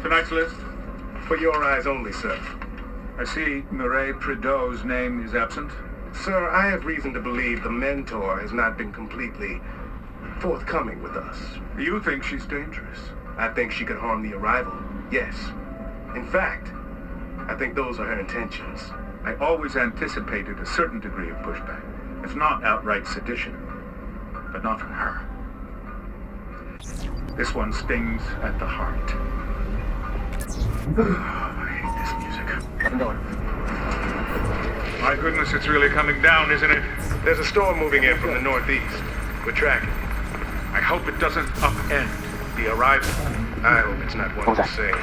Tonight's list? For your eyes only, sir. I see Mireille Prideaux's name is absent. Sir, I have reason to believe the Mentor has not been completely forthcoming with us. You think she's dangerous? I think she could harm the arrival, yes. In fact, I think those are her intentions. I always anticipated a certain degree of pushback, if not outright sedition, but not from her. This one stings at the heart. I hate this music. I'm going. My goodness, it's really coming down, isn't it? There's a storm moving in from the northeast. We're tracking. I hope it doesn't upend the arrival. I hope it's not one to say. We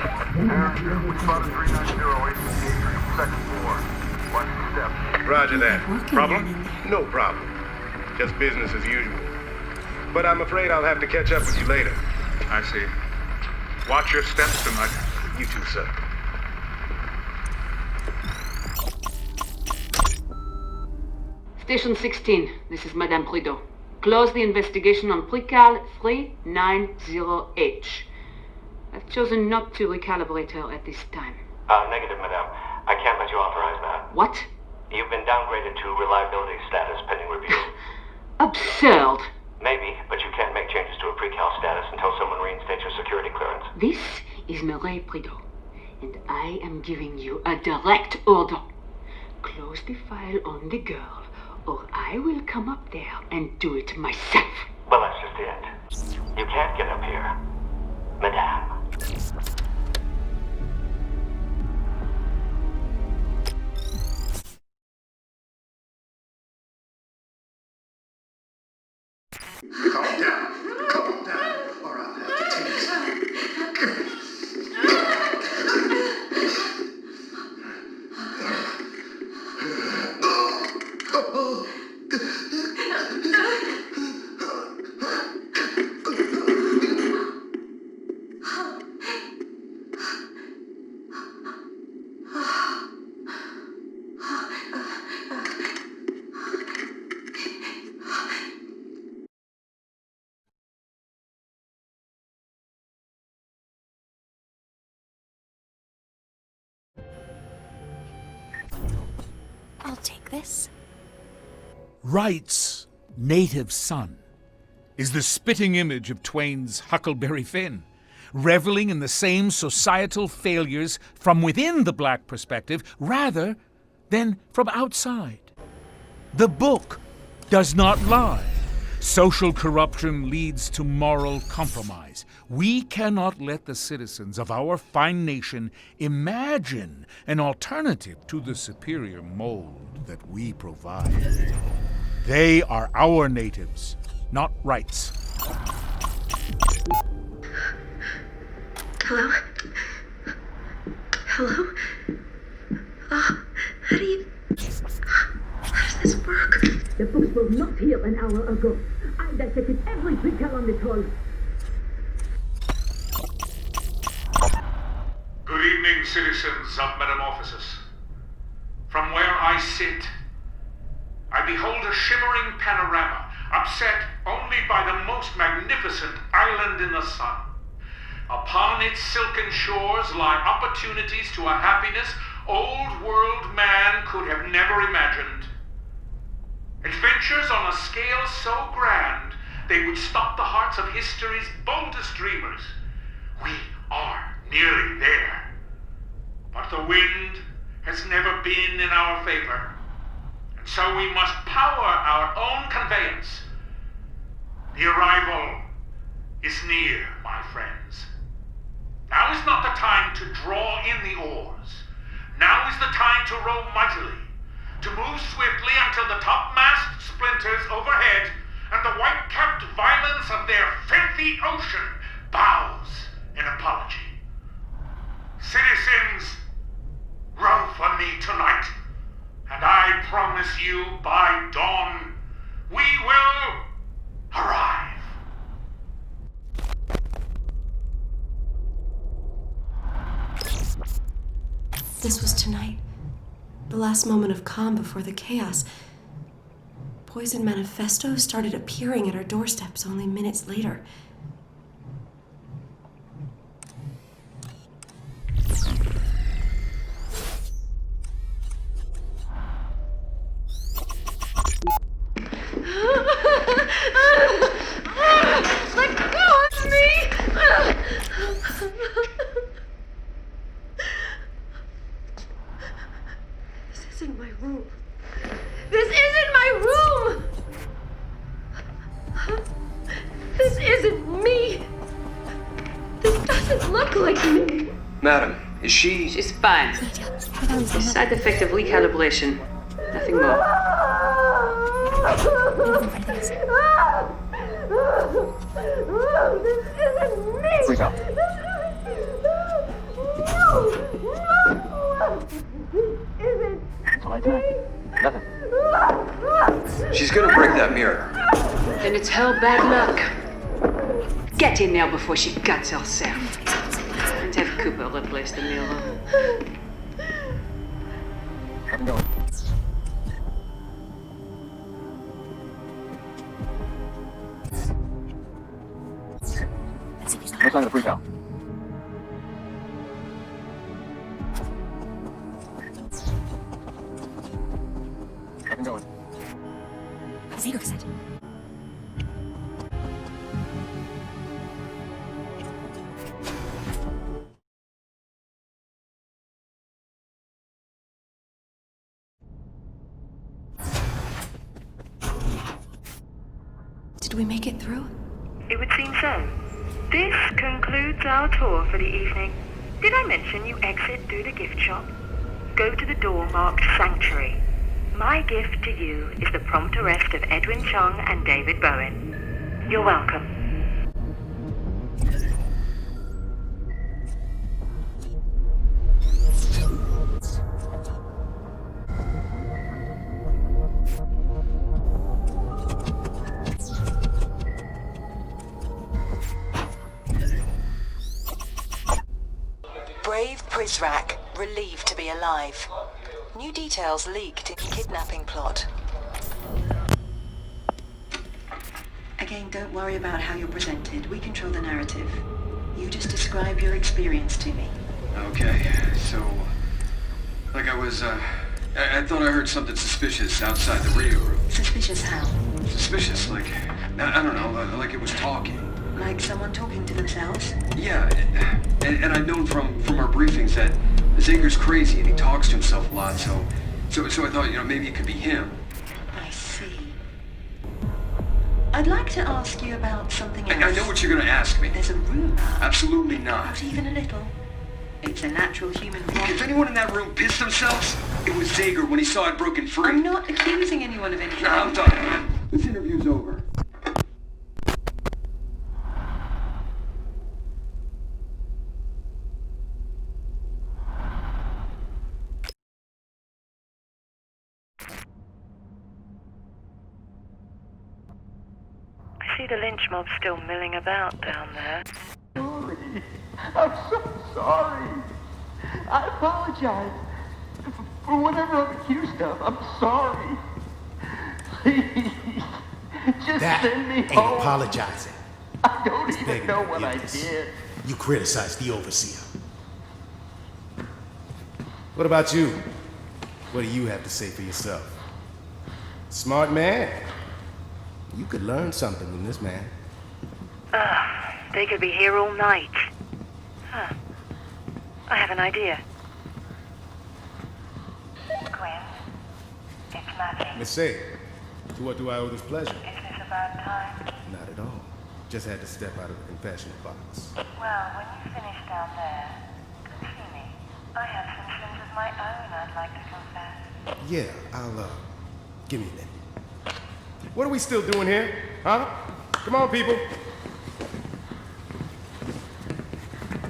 spotted 390 Atrium, second floor. Watch the steps. Roger that. Problem? No problem. Just business as usual. But I'm afraid I'll have to catch up with you later. I see. Watch your steps tonight. You too, sir. Station 16, this is Madame Prideaux. Close the investigation on Precal 390H. I've chosen not to recalibrate her at this time. Negative, madame. I can't let you authorize that. What? You've been downgraded to reliability status pending review. Absurd. Maybe, but you can't make changes to a pre-cal status until someone reinstates your security clearance. This is Marie Prideaux, and I am giving you a direct order. Close the file on the girl, or I will come up there and do it myself. Well, that's just it. You can't get up here, madame. Calm down. Calm down, or I'll have to take it. I'll take this. Wright's native son is the spitting image of Twain's Huckleberry Finn, reveling in the same societal failures from within the black perspective rather than from outside. The book does not lie. Social corruption leads to moral compromise. We cannot let the citizens of our fine nation imagine an alternative to the superior mold that we provide. They are our natives, not Wright's. Hello? Hello? How does this work? The books were not here an hour ago. I dissected every creature on the troll. Good evening, citizens of Metamorphosis. From where I sit, I behold a shimmering panorama, upset only by the most magnificent island in the sun. Upon its silken shores lie opportunities to a happiness old world man could have never imagined. Adventures on a scale so grand, they would stop the hearts of history's boldest dreamers. We are nearly there. But the wind has never been in our favor, and so we must power our own conveyance. The arrival is near, my friends. Now is not the time to draw in the oars. Now is the time to row mightily, to move swiftly until the topmast splinters overhead and the white-capped violence of their filthy ocean bows in apology. Citizens, row for me tonight, and I promise you by dawn we will arrive. This was tonight. The last moment of calm before the chaos. Poison manifestos started appearing at our doorsteps only minutes later. Let go of me! This isn't my room. This isn't my room! This isn't me! This doesn't look like me! Madam, is she... She's fine. The side effect of recalibration. Nothing more. This isn't me! Freak out. Nothing. She's gonna break that mirror. Then it's her bad luck. Get in there before she cuts herself. Cooper replaced the mirror. How's it going? No sign of the freak out. How's it going? Zero cassette. Did we make it through? It would seem so. This concludes our tour for the evening. Did I mention you exit through the gift shop? Go to the door marked Sanctuary. My gift to you is the prompt arrest of Edwin Chung and David Bowen. You're welcome. Brave Prizrak, relieved to be alive. New details leaked in kidnapping plot. Again, don't worry about how you're presented. We control the narrative. You just describe your experience to me. Okay, so... Like I was, I thought I heard something suspicious outside the radio room. Suspicious how? Suspicious, like... I don't know, like it was talking. Like someone talking to themselves? Yeah, and I've known from our briefings that Zager's crazy and he talks to himself a lot, so I thought, maybe it could be him. I see. I'd like to ask you about something else. I know what you're gonna ask me. There's a rumor. Absolutely not. Not even a little. It's a natural human reaction. If anyone in that room pissed themselves, it was Zager when he saw it broken free. I'm not accusing anyone of anything. Nah, I'm done. This interview's over. I see the lynch mob still milling about down there. Sorry. I'm so sorry. I apologize for whatever I'm accused of. I'm sorry. Please, just send me ain't home. Apologizing. I don't It's even begging know what I forgiveness. did. You criticized the overseer. What about you? What do you have to say for yourself? Smart man. You could learn something from this man. They could be here all night. Huh. I have an idea. Gwen, it's Matty. Miss Say, to what do I owe this pleasure? Is this a bad time? Not at all. Just had to step out of the confessional box. Well, when you finish down there, come see me. I have some sins of my own I'd like to confess. Yeah, I'll, give me a minute. What are we still doing here? Huh? Come on, people.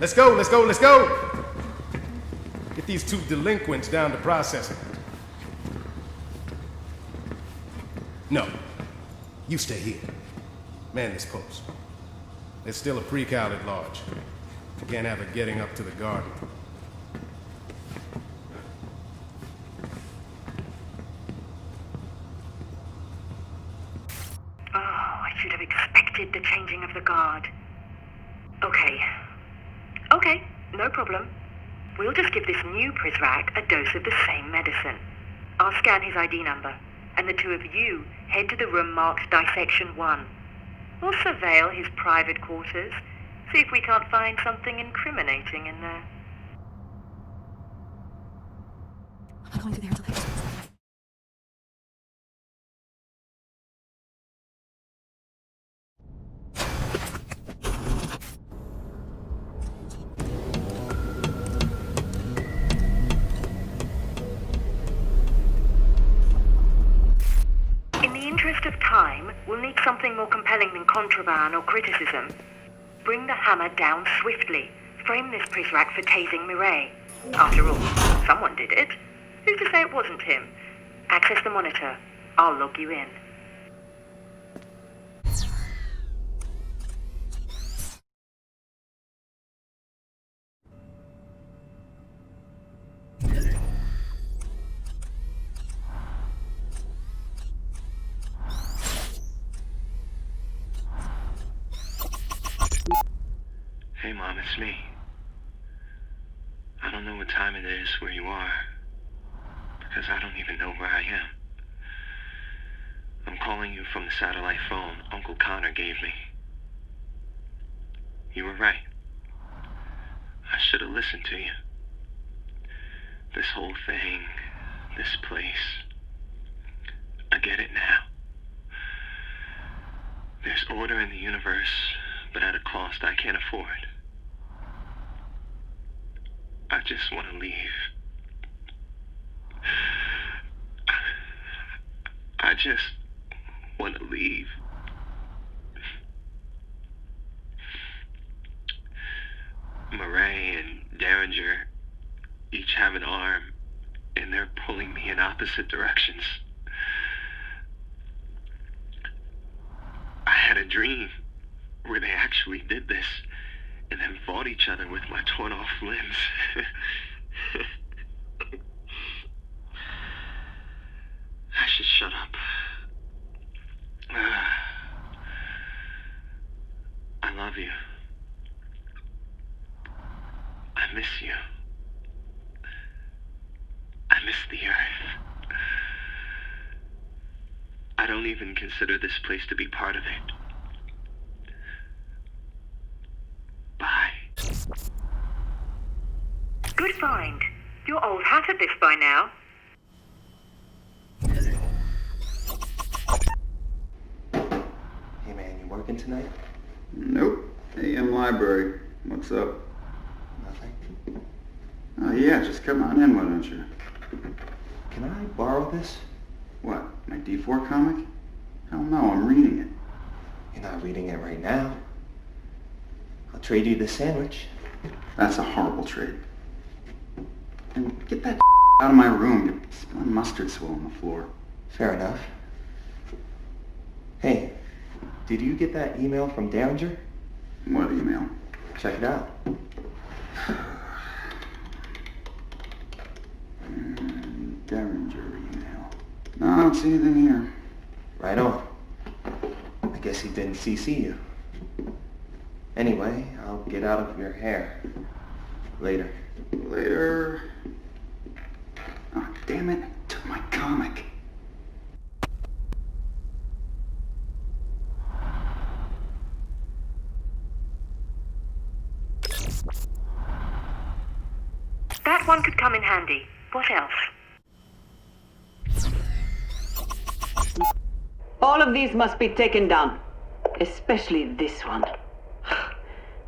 Let's go, let's go, let's go! Get these two delinquents down to processing. No. You stay here. Man this post. There's still a pre-cal at large. Can't have it getting up to the garden. I should have expected the changing of the guard. Okay, no problem. We'll just give this new Prizrak a dose of the same medicine. I'll scan his ID number, and the two of you head to the room marked Dissection 1. We'll surveil his private quarters, see if we can't find something incriminating in there. I'm going through there until there's... We'll need something more compelling than contraband or criticism. Bring the hammer down swiftly. Frame this Prizrak for tasing Mireille. After all, someone did it. Who's to say it wasn't him? Access the monitor. I'll log you in. It's me. I don't know what time it is where you are, because I don't even know where I am. I'm calling you from the satellite phone Uncle Connor gave me. You were right. I should have listened to you. This whole thing, this place, I get it now. There's order in the universe, but at a cost I can't afford. I just want to leave. I just want to leave. Murray and Derringer each have an arm, and they're pulling me in opposite directions. I had a dream where they actually did this, and then fought each other with my torn off limbs. I should shut up. I love you. I miss you. I miss the Earth. I don't even consider this place to be part of it. Bye. Good find. You're old hat at this by now. Hey man, you working tonight? Nope. AM library. What's up? Nothing. Oh yeah, just come on in, why don't you? Can I borrow this? What, my D4 comic? Hell no, I'm reading it. You're not reading it right now. I'll trade you this sandwich. That's a horrible trade. And get that out of my room. You're spilling mustard swill on the floor. Fair enough. Hey, did you get that email from Derringer? What email? Check it out. Derringer email. No, I don't see anything here. Right on. I guess he didn't CC you. Anyway, I'll get out of your hair. Later. Later. Oh, damn it. Took my comic. That one could come in handy. What else? All of these must be taken down. Especially this one.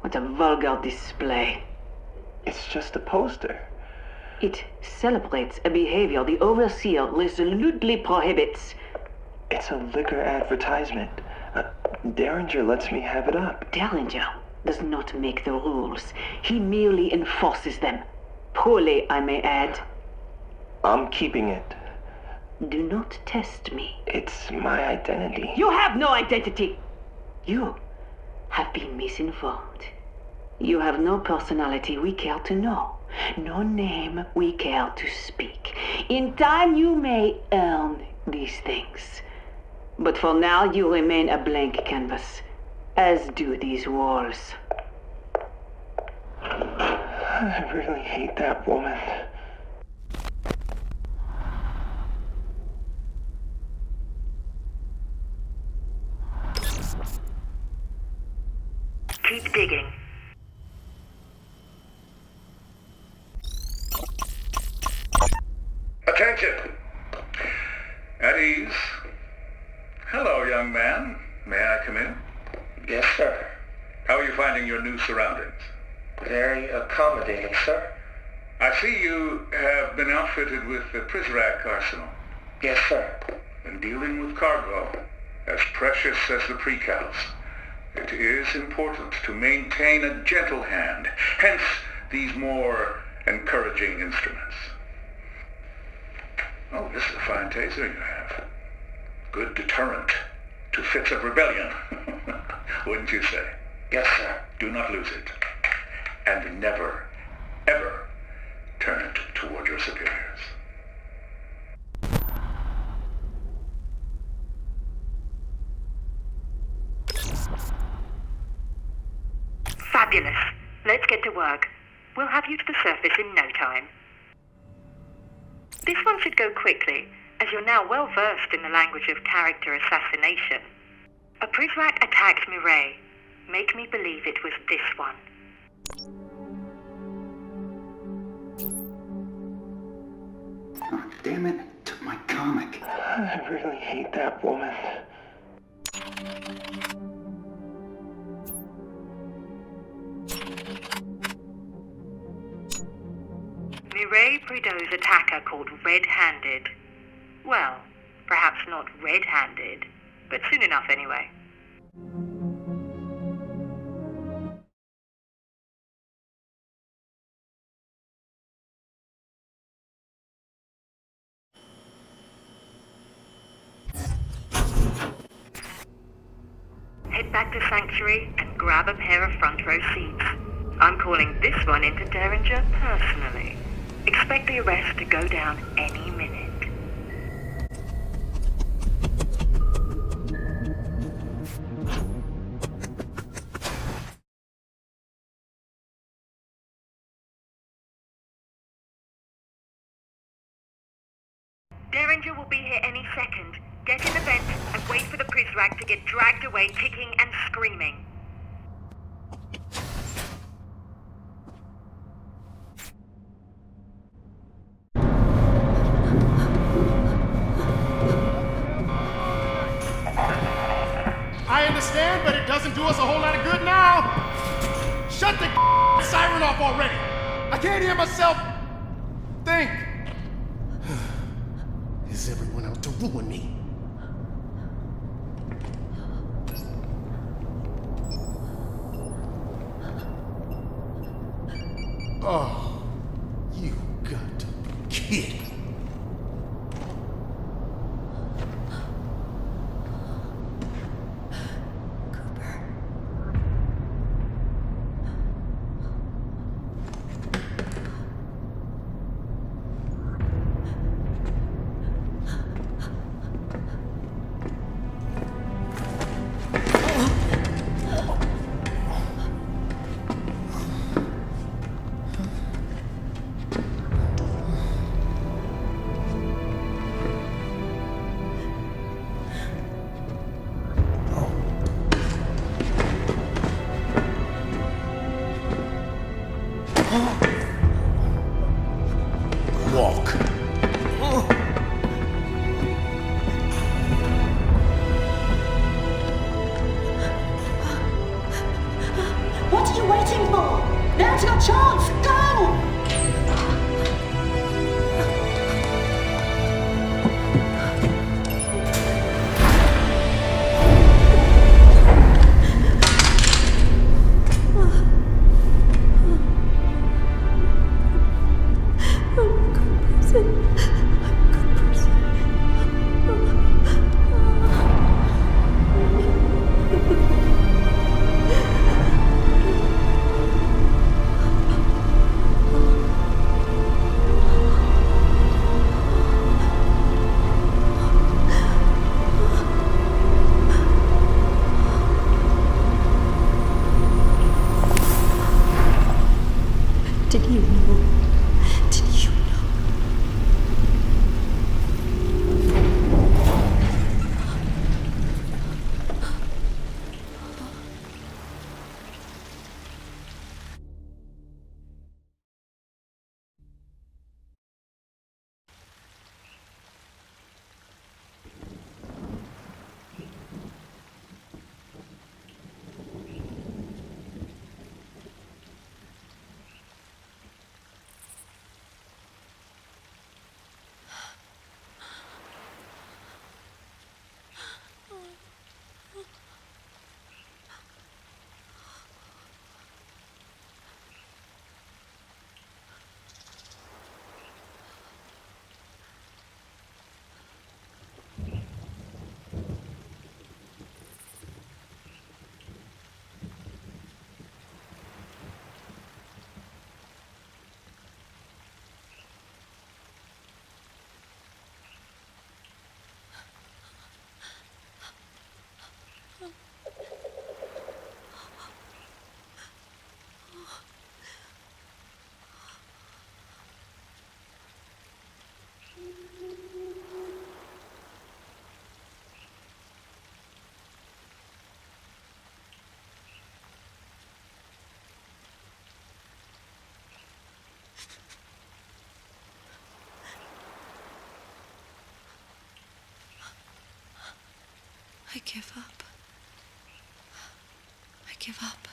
What a vulgar display. It's just a poster. It celebrates a behavior the overseer resolutely prohibits. It's a liquor advertisement. Derringer lets me have it up. Derringer does not make the rules. He merely enforces them. Poorly, I may add. I'm keeping it. Do not test me. It's my identity. You have no identity. You have been misinformed. You have no personality we care to know. No name we care to speak. In time you may earn these things. But for now you remain a blank canvas, as do these walls. I really hate that woman. Keep digging. Attention! At ease. Hello, young man. May I come in? Yes, sir. How are you finding your new surroundings? Very accommodating, sir. I see you have been outfitted with the Prizrak arsenal. Yes, sir. In dealing with cargo, as precious as the precals, it is important to maintain a gentle hand, hence these more encouraging instruments. Oh, this is a fine taser you have. Good deterrent to fits of rebellion, wouldn't you say? Yes, sir. Do not lose it. And never, ever turn it toward your superiors. Fabulous. Let's get to work. We'll have you to the surface in no time. This one should go quickly, as you're now well versed in the language of character assassination. A Prizrak attacked Mireille. Make me believe it was this one. Oh, damn it. Took my comic. I really hate that woman. Mireille Prideaux's attacker called Red-Handed. Well, perhaps not red-handed, but soon enough anyway. Head back to Sanctuary and grab a pair of front row seats. I'm calling this one into Derringer personally. Expect the arrest to go down any minute. Derringer will be here any second. Get in the vent and wait for the Prizrak to get dragged away kicking and screaming. I understand, but it doesn't do us a whole lot of good now. Shut the siren off already. I can't hear myself think. Is everyone out to ruin me? Oh, you got to be kidding. I give up. I give up.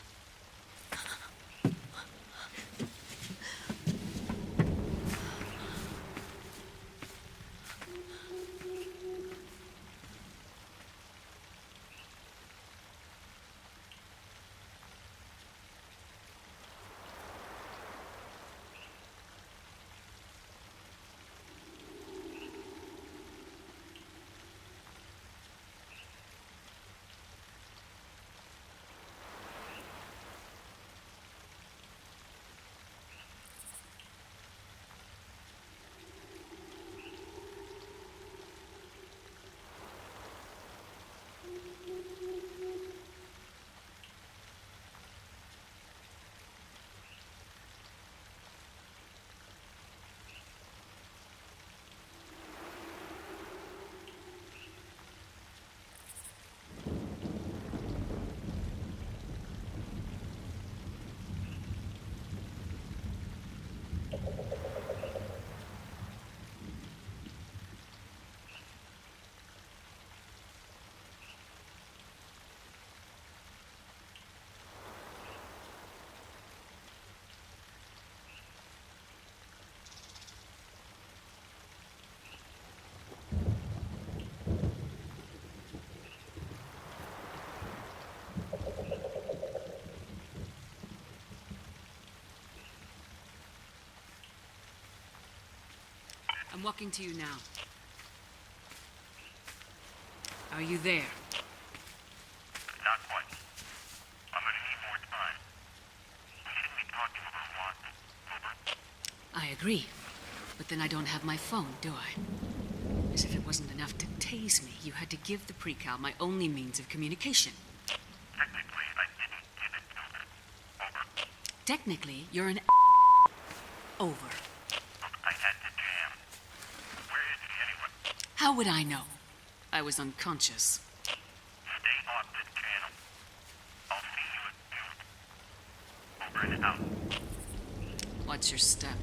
I'm walking to you now. Are you there? Not quite. I'm gonna need more time. We shouldn't be talking over a lot. Over. I agree. But then I don't have my phone, do I? As if it wasn't enough to tase me, you had to give the precal my only means of communication. Technically, I didn't give it to her. Over. Technically, you're an over. Look, I had to jam. Where is he anyway? How would I know? I was unconscious. Stay on this channel. I'll see you at noon. Over and out. Watch your step.